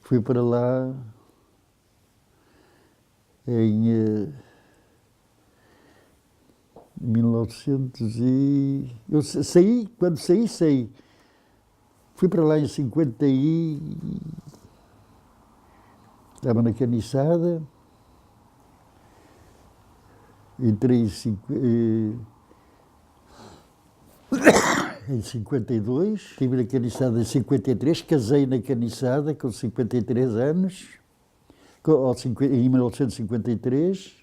Fui para lá em 1900 e... Eu saí, quando saí. Fui para lá em 50 e... Estava na caniçada. Entrei em 52, estive na caniçada em 53, casei na caniçada com 53 anos, em 1953.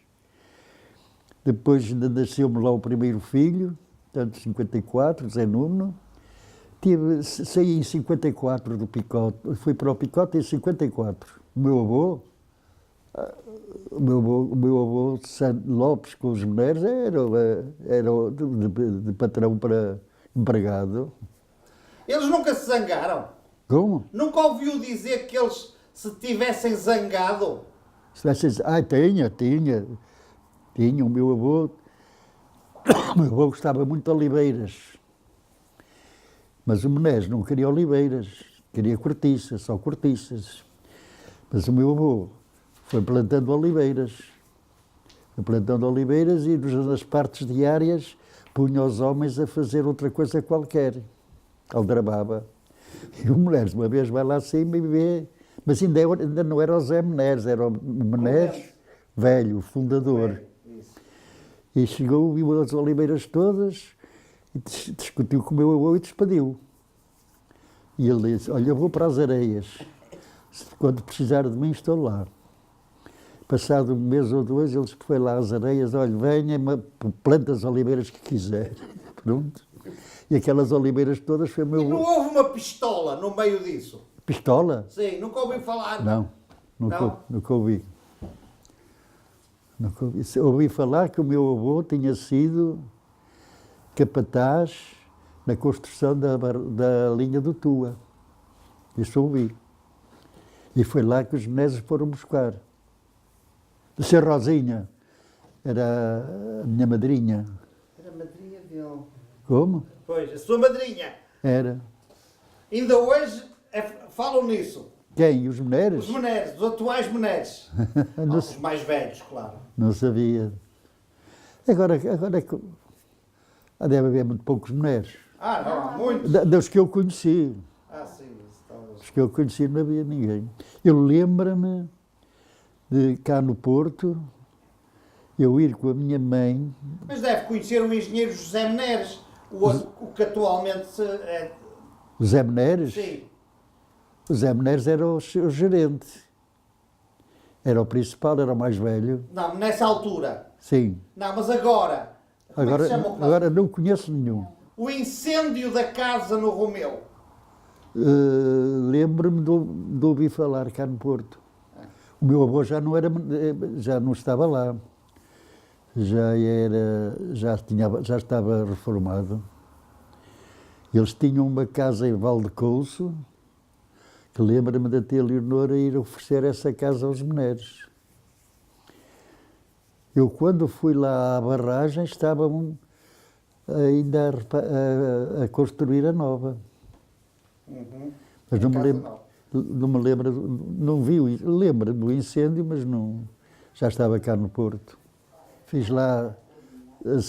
Depois nasceu-me lá o primeiro filho, portanto 54, Zé Nuno. Saí em 54 do Picote, fui para o Picote em 54. O meu avô Santo Lopes com os mulheres era de patrão para empregado. Eles nunca se zangaram? Como? Nunca ouviu dizer que eles se tivessem zangado? Tinha. O meu avô gostava muito de oliveiras. Mas o Menés não queria oliveiras, queria cortiças, só cortiças. Mas o meu avô foi plantando oliveiras. E nas partes diárias punha os homens a fazer outra coisa qualquer. Aldrabava. E o Menés uma vez vai lá acima e vê. Mas ainda não era o Zé Menés, era o Menés velho, o fundador. E chegou, viu as oliveiras todas, e discutiu com o meu avô e despediu. E ele disse, olha, eu vou para as areias. Quando precisar de mim, estou lá. Passado um mês ou dois, ele foi lá às areias, olha, venha, planta as oliveiras que quiser. Pronto. E aquelas oliveiras todas foi o meu... E não houve uma pistola no meio disso? Pistola? Sim, nunca ouvi falar. Não, nunca ouvi. Ouvi falar que o meu avô tinha sido capataz na construção da linha do Tua. Isso ouvi. E foi lá que os Meneses foram buscar. De ser Rosinha, era a minha madrinha. Era a madrinha dele. Como? Pois, a sua madrinha. Era. Ainda hoje falam nisso. Quem? Os Meneses? Os Meneses, os atuais Meneses. Não, Os mais velhos, claro. não sabia. Agora deve haver muito poucos Meneses. Ah, não, há muitos. Dos que eu conheci. Ah, sim, isso talvez. Os que eu conheci não havia ninguém. Eu lembro-me de cá no Porto, eu ir com a minha mãe. Mas deve conhecer o engenheiro José Meneres, o que atualmente é... O Zé Meneres? Sim. O Zé Meneres era o gerente. Era o principal, era o mais velho. Não, nessa altura. Sim. Não, mas agora. Como é que se chama o caso? Agora não conheço nenhum. O incêndio da casa no Romeu. Lembro-me de ouvir falar cá no Porto. O meu avô já não estava lá. Já estava reformado. Eles tinham uma casa em Valdecouço, que lembra-me da tia Leonora ir oferecer essa casa aos Meneres. Eu, quando fui lá à barragem, estavam ainda a construir a nova. Mas não me lembro, não vi, lembro do incêndio, mas não, já estava cá no Porto. Fiz lá a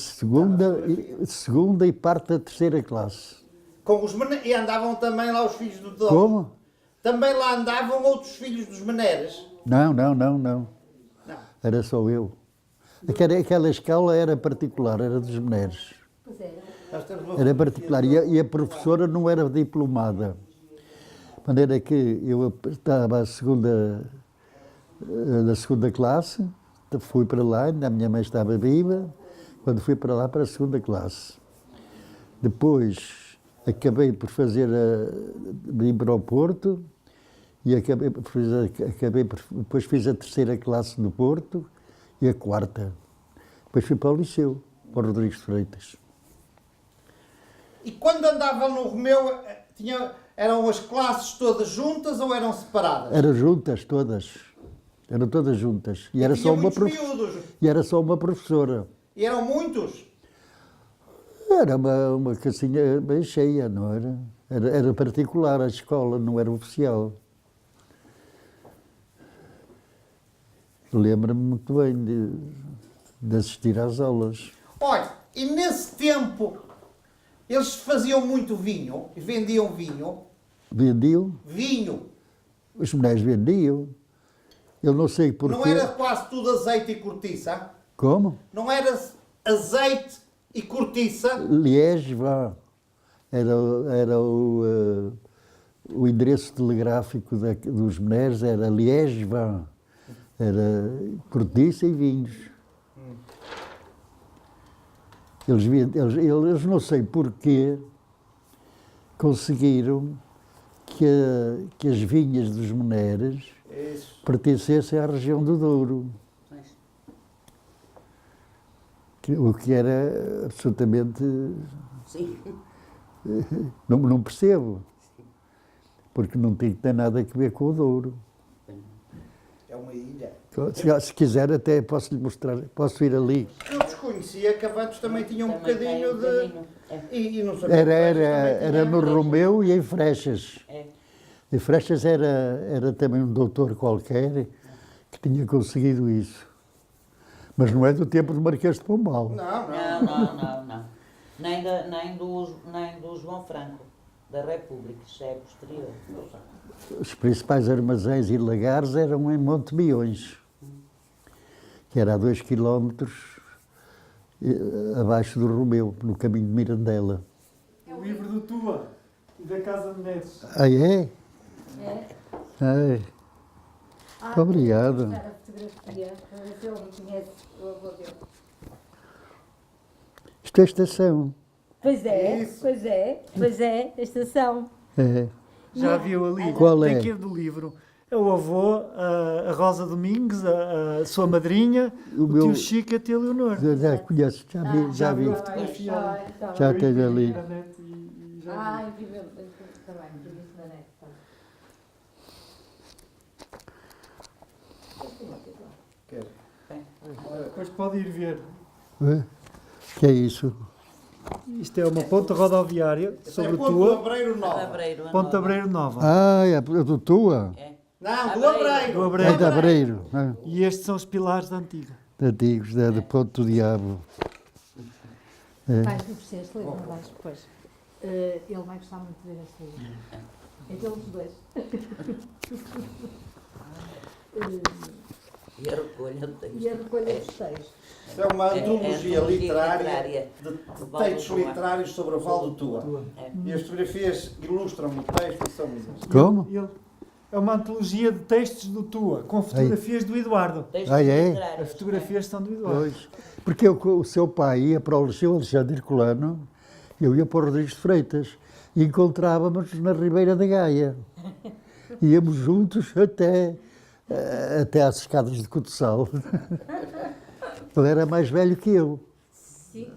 segunda e parte da terceira classe. Com os E andavam também lá os filhos do dono. Como? Também lá andavam outros filhos dos Meneres. Não. Não. Era só eu. Aquela escola era particular, era dos Meneres. Pois é. Era particular. E a professora não era diplomada. De maneira que eu estava na segunda classe, fui para lá, ainda a minha mãe estava viva, quando fui para lá para a segunda classe. Depois acabei por ir para o Porto e depois fiz a terceira classe no Porto e a quarta. Depois fui para o liceu, para o Rodrigues de Freitas. E quando andavam no Romeu, eram as classes todas juntas ou eram separadas? Eram juntas todas. Eram todas juntas. E era, Tinha só uma muitos prof... miúdos. e era só uma professora. E eram muitos. Era uma casinha bem cheia, não era? Era particular a escola, não era oficial. Lembro-me muito bem de assistir às aulas. Olha, e nesse tempo eles faziam muito vinho e vendiam vinho. Vendiam, Vinho. os mulheres vendiam. Eu não sei porquê. Não era quase tudo azeite e cortiça? Como? Não era azeite e cortiça? Liege, vá. Era o endereço telegráfico dos mulheres, era Liege, vá. Era cortiça e vinhos. Eles não sei porquê, conseguiram que as vinhas dos mulheres Isso. pertencessem à região do Douro. O que era absolutamente... Sim. Não percebo. Porque não tem nada a ver com o Douro. É uma ilha. Se quiser até posso lhe mostrar, posso ir ali. Eu desconhecia que Abantos também tinha um Também tem bocadinho um de... bocadinho, é. E não sabia Era no Romeu e em Frechas. É. Em Frechas era também um doutor qualquer que tinha conseguido isso. Mas não é do tempo do Marquês de Pombal. Não. Nem do João Franco, da República, isso é posterior. Os principais armazéns e lagares eram em Monte Miões, que era a 2 quilómetros abaixo do Romeu, no caminho de Mirandela. O livro do Tua e da Casa de Neves. Ah, é? É. Ai, obrigado. Vou mostrar a fotografia para ver se ele reconhece o avô dele. Isto é estação. Pois é, Isso. pois é, a estação. É. Já viu ali? Qual é? Tem que ir do livro. É o avô, a Rosa Domingos, a sua madrinha, o meu- tio Chico e a tia Leonor. Eu já conheço, já vi. já vi. Já tenho ali. Na net e já vi. Ah, incrível. Também, vi isso na net. Tá. Depois pode ir ver. É? Que é isso? Isto é uma ponta rodoviária sobre é Ponte Tua, Labreiro Nova. Labreiro, a Ponta nova. Abreiro Nova. Ah, é a do Tua? É. Não, do Do Labreiro. Abreiro. É de Abreiro. E estes são os pilares da antiga. De antigos, de Ponto do Diabo. É. Vais oferecer este livro, não vais depois. Ele vai gostar muito de ver este livro. É pelos dois. E a recolha de texto. E a recolha dos textos. Isto é uma É antologia literária de Val do textos Tua. literários sobre o Val do Tua. É. E as fotografias ilustram o texto e são lindas. Como? É uma antologia de textos do Tua, com fotografias do Eduardo. Textos Ah, é? literários, As fotografias são do Eduardo. Pois. Porque o seu pai ia para o Liceu Alexandre Herculano, eu ia para o Rodrigues de Freitas e encontrávamos na Ribeira da Gaia. Íamos juntos até às escadas de Cotossal. Ele era mais velho que eu. Sim,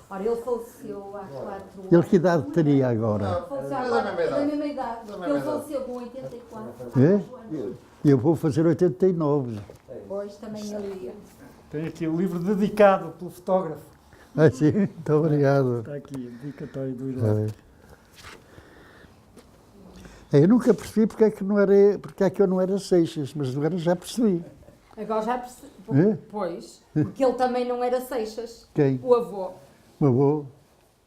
ora, ele faleceu há 4 anos. Ele que idade teria agora? Faleceu É agora, da mesma é da idade. mesma idade. Da mesma Ele idade. faleceu com 84. É? Eu vou fazer 89. Depois também ele ia. Tem aqui o livro dedicado pelo fotógrafo. Ah, sim? Muito obrigado. Está aqui, dedicatório do Eduardo. Eu nunca percebi porque é que eu não era Seixas, mas agora já percebi. Agora já percebi. É? Pois, porque ele também não era Seixas. Quem? O avô. O meu avô,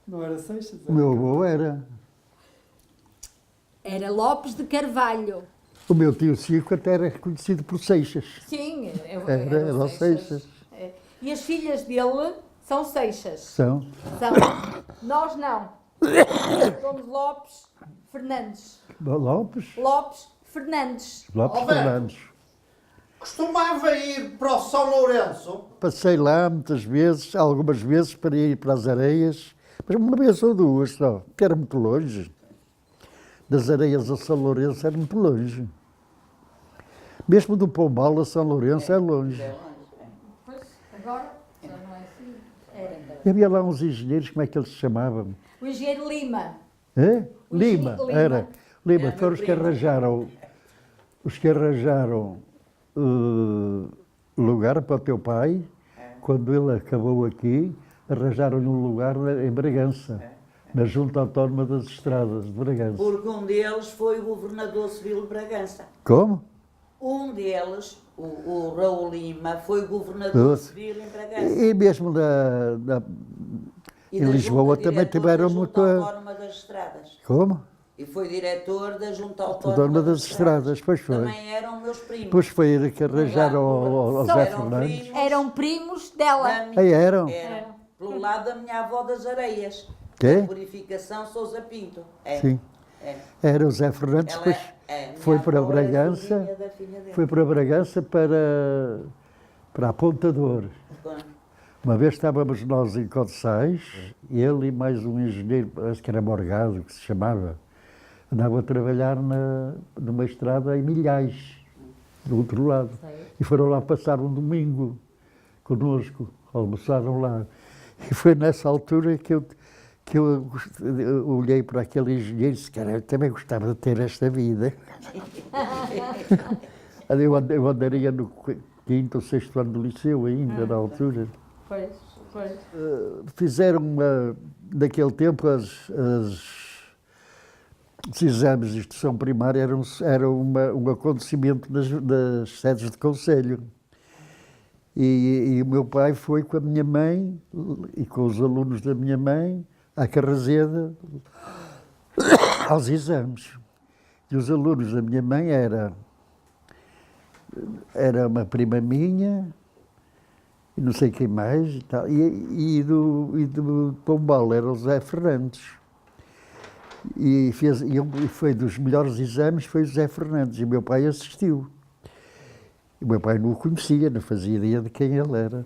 Não era Seixas? o meu avô era. Era Lopes de Carvalho. O meu tio Chico até era reconhecido por Seixas. Sim, Era o Seixas. É. E as filhas dele são Seixas. São. São. Nós não. Somos Lopes Fernandes. Lopes? Lopes Fernandes. Lopes Alberto. Fernandes. Costumava ir para o São Lourenço. Passei lá muitas vezes, algumas vezes para ir para as areias, mas uma vez ou duas só, porque era muito longe. Das Areias a São Lourenço era muito longe. Mesmo do Pombal a São Lourenço é longe. Pois, agora já não é assim. E havia lá uns engenheiros, como é que eles se chamavam? O engenheiro Lima. É? O Lima, Lima. era. Lima, Era foram meu os que primo. arranjaram, lugar para o teu pai. Quando ele acabou aqui, arranjaram-lhe um lugar em Bragança, na Junta Autónoma das Estradas de Bragança. Porque um deles foi o governador civil de Bragança. Como? Um deles, o Raul Lima, foi governador Doce. civil em Bragança. E mesmo E em da Lisboa Junta, também diretor tiveram da muito. Junta Autónoma das Estradas. Como? E foi diretor da Junta Autónoma Autónoma das Estradas, pois foi. Também eram meus primos. Depois foi ele que arranjaram ao Zé Eram Fernandes. primos Eram primos dela. da minha- Aí eram? Eram. Pelo lado da minha avó das Areias. Quê? Da Purificação Sousa Pinto. É. Sim. É. Era o Zé Fernandes, Ela depois minha foi para avó é Bragança, sobrinha da filha dele. foi para Bragança para Apontador. Uma vez estávamos nós em Codesais, ele e mais um engenheiro, parece que era Morgado, que se chamava, andavam a trabalhar numa estrada em Milhais, do outro lado. E foram lá passar um domingo connosco, almoçaram lá. E foi nessa altura que eu olhei para aquele engenheiro e disse, cara, eu também gostava de ter esta vida. Eu andaria no quinto ou sexto ano do liceu ainda, na altura. Pois, pois. Fizeram, naquele tempo, os exames de instrução primária eram um acontecimento das sedes de conselho. E o meu pai foi com a minha mãe e com os alunos da minha mãe à Carrazeda aos exames. E os alunos da minha mãe era uma prima minha, e não sei quem mais, e, tal, e do Pombal era o Zé Fernandes. E foi dos melhores exames, foi o Zé Fernandes, e o meu pai assistiu. E o meu pai não o conhecia, não fazia ideia de quem ele era.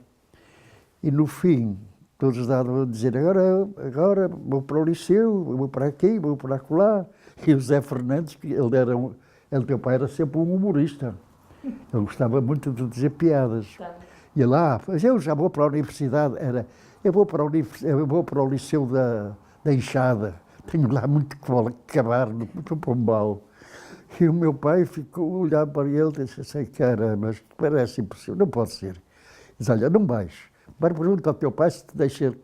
E no fim, todos davam a dizer, agora vou para o liceu, vou para aqui, vou para acolá. E o Zé Fernandes, meu pai era sempre um humorista. Ele gostava muito de dizer piadas. E lá, eu já vou para a universidade, eu vou para o liceu da Enxada, tenho lá muito que cavar no Pombal. E o meu pai ficou a olhar para ele e disse assim, caramba, mas parece impossível, não pode ser. Diz, olha, não vais. Mas pergunta ao teu pai se te deixa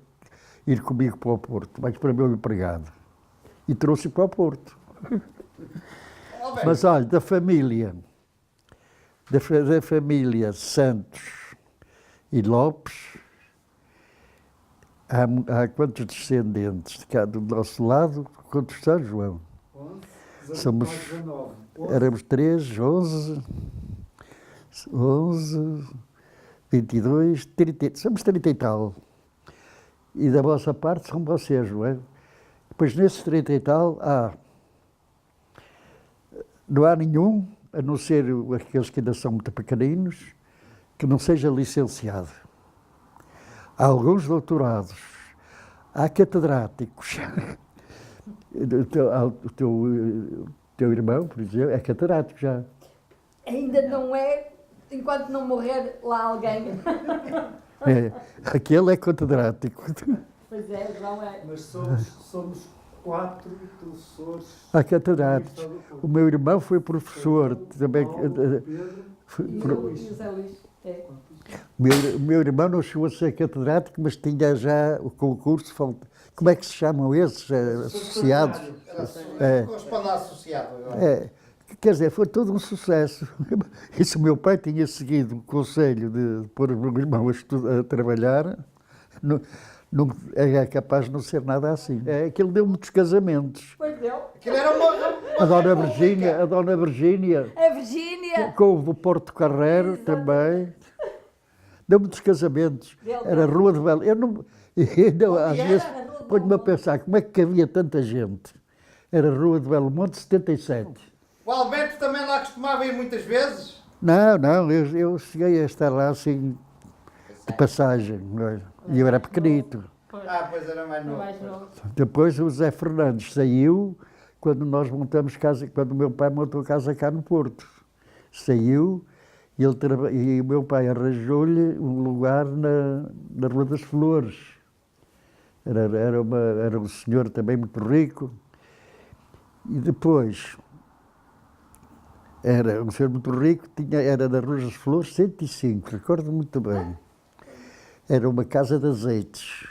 ir comigo para o Porto, vais para o meu empregado. E trouxe para o Porto. Mas olha, da família Santos e Lopes, há quantos descendentes de cá do nosso lado, quantos são, João? 11, Somos, 19. éramos 3, 11, 22, 30, somos 30 e tal. E da vossa parte são vocês, não é? Depois nesses 30 e tal, não há nenhum, a não ser aqueles que ainda são muito pequeninos, que não seja licenciado. Há alguns doutorados, há catedráticos. O teu irmão, por exemplo, é catedrático já. Ainda não é, enquanto não morrer lá alguém. Aquele é catedrático. Pois é, João é. Mas somos 4 professores. Há catedráticos. O meu irmão foi professor também. E o José Luís. É. O meu irmão não chegou a ser catedrático, mas tinha já o concurso. Como é que se chamam esses associados? Corresponde a associado agora. Quer dizer, foi todo um sucesso. E se o meu pai tinha seguido o conselho de pôr o meu irmão a trabalhar, não é capaz de não ser nada assim. É que ele deu muitos casamentos. Pois deu. Aquilo era A Dona Virgínia, A Virgínia. com o Porto Carreiro também. Deu muitos casamentos. Era Rua de Belo. Às vezes ponho-me a pensar como é que havia tanta gente. Era Rua de Belo Monte 77. O Alberto também lá costumava ir muitas vezes? Não, eu cheguei a estar lá assim, de passagem. E eu era pequenito. Pois era mais novo. Depois o Zé Fernandes saiu quando nós montamos casa, quando o meu pai montou casa cá no Porto. Saiu e o meu pai arranjou-lhe um lugar na Rua das Flores. Era um senhor também muito rico. E depois, era um senhor muito rico, era da Rua das Flores 105, recordo muito bem. Era uma casa de azeites.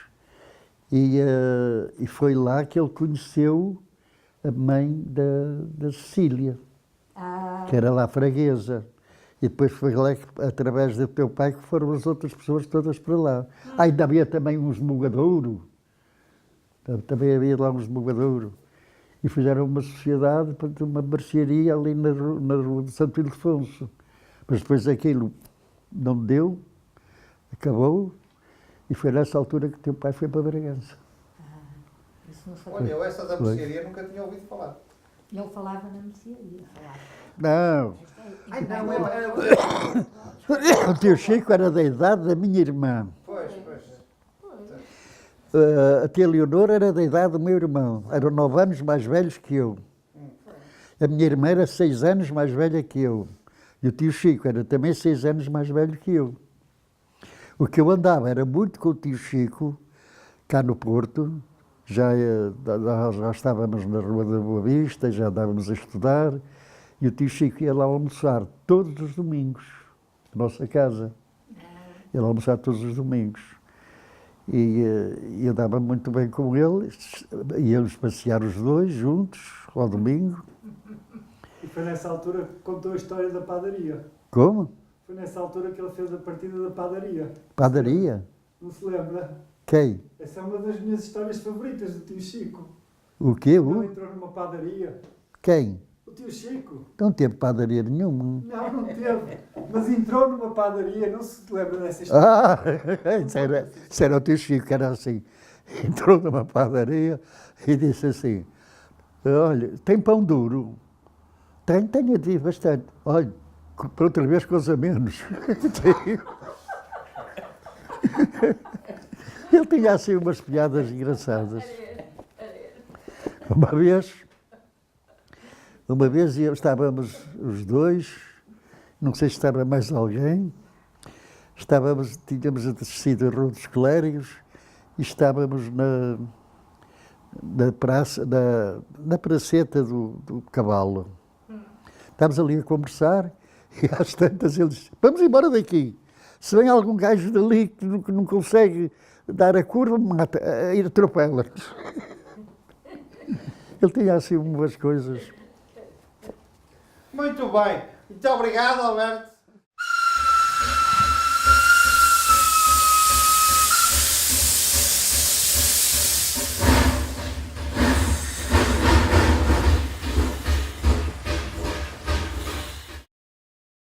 E foi lá que ele conheceu a mãe da Cecília, que era lá freguesa. E depois foi lá, através do teu pai, que foram as outras pessoas todas para lá. Ainda havia também uns de Mogadouro. Também havia lá uns de Mogadouro. E fizeram uma sociedade, uma mercearia ali na rua de Santo Ildefonso. Mas depois aquilo não deu, acabou, e foi nessa altura que o teu pai foi para Bragança. Isso não sabia. Olha, eu essa da mercearia nunca tinha ouvido falar. Ele falava na mercearia. Não, Ai, não, o tio Chico era da idade da minha irmã. Pois. A tia Leonor era da idade do meu irmão. Eram 9 anos mais velhos que eu. A minha irmã era 6 anos mais velha que eu. E o tio Chico era também 6 anos mais velho que eu. O que eu andava era muito com o tio Chico, cá no Porto. Já estávamos na Rua da Boa Vista, já andávamos a estudar. E o tio Chico ia lá almoçar todos os domingos, na nossa casa. Ia lá almoçar todos os domingos. E eu dava muito bem com ele, íamos passear os dois juntos, ao domingo. E foi nessa altura que contou a história da padaria. Como? Foi nessa altura que ele fez a partida da padaria. Padaria? Não se lembra? Quem? Essa é uma das minhas histórias favoritas do tio Chico. O quê? Ele entrou numa padaria. Quem? O tio Chico. Não teve padaria nenhuma. Não teve. Mas entrou numa padaria, não se lembra dessa história? Isso era o tio Chico, que era assim. Entrou numa padaria e disse assim, olha, tem pão duro? Tenho de bastante. Olha, para outra vez coisa menos. Ele tinha assim umas piadas engraçadas. Uma vez estávamos os dois, não sei se estava mais alguém, tínhamos descido a Rua dos Clérigos e estávamos na praça, na praceta do Cavalo. Estávamos ali a conversar e às tantas ele disse, vamos embora daqui. Se vem algum gajo dali que não consegue dar a curva, mata, atropela-nos. Ele tinha assim umas coisas. Muito bem. Muito obrigado, Alberto.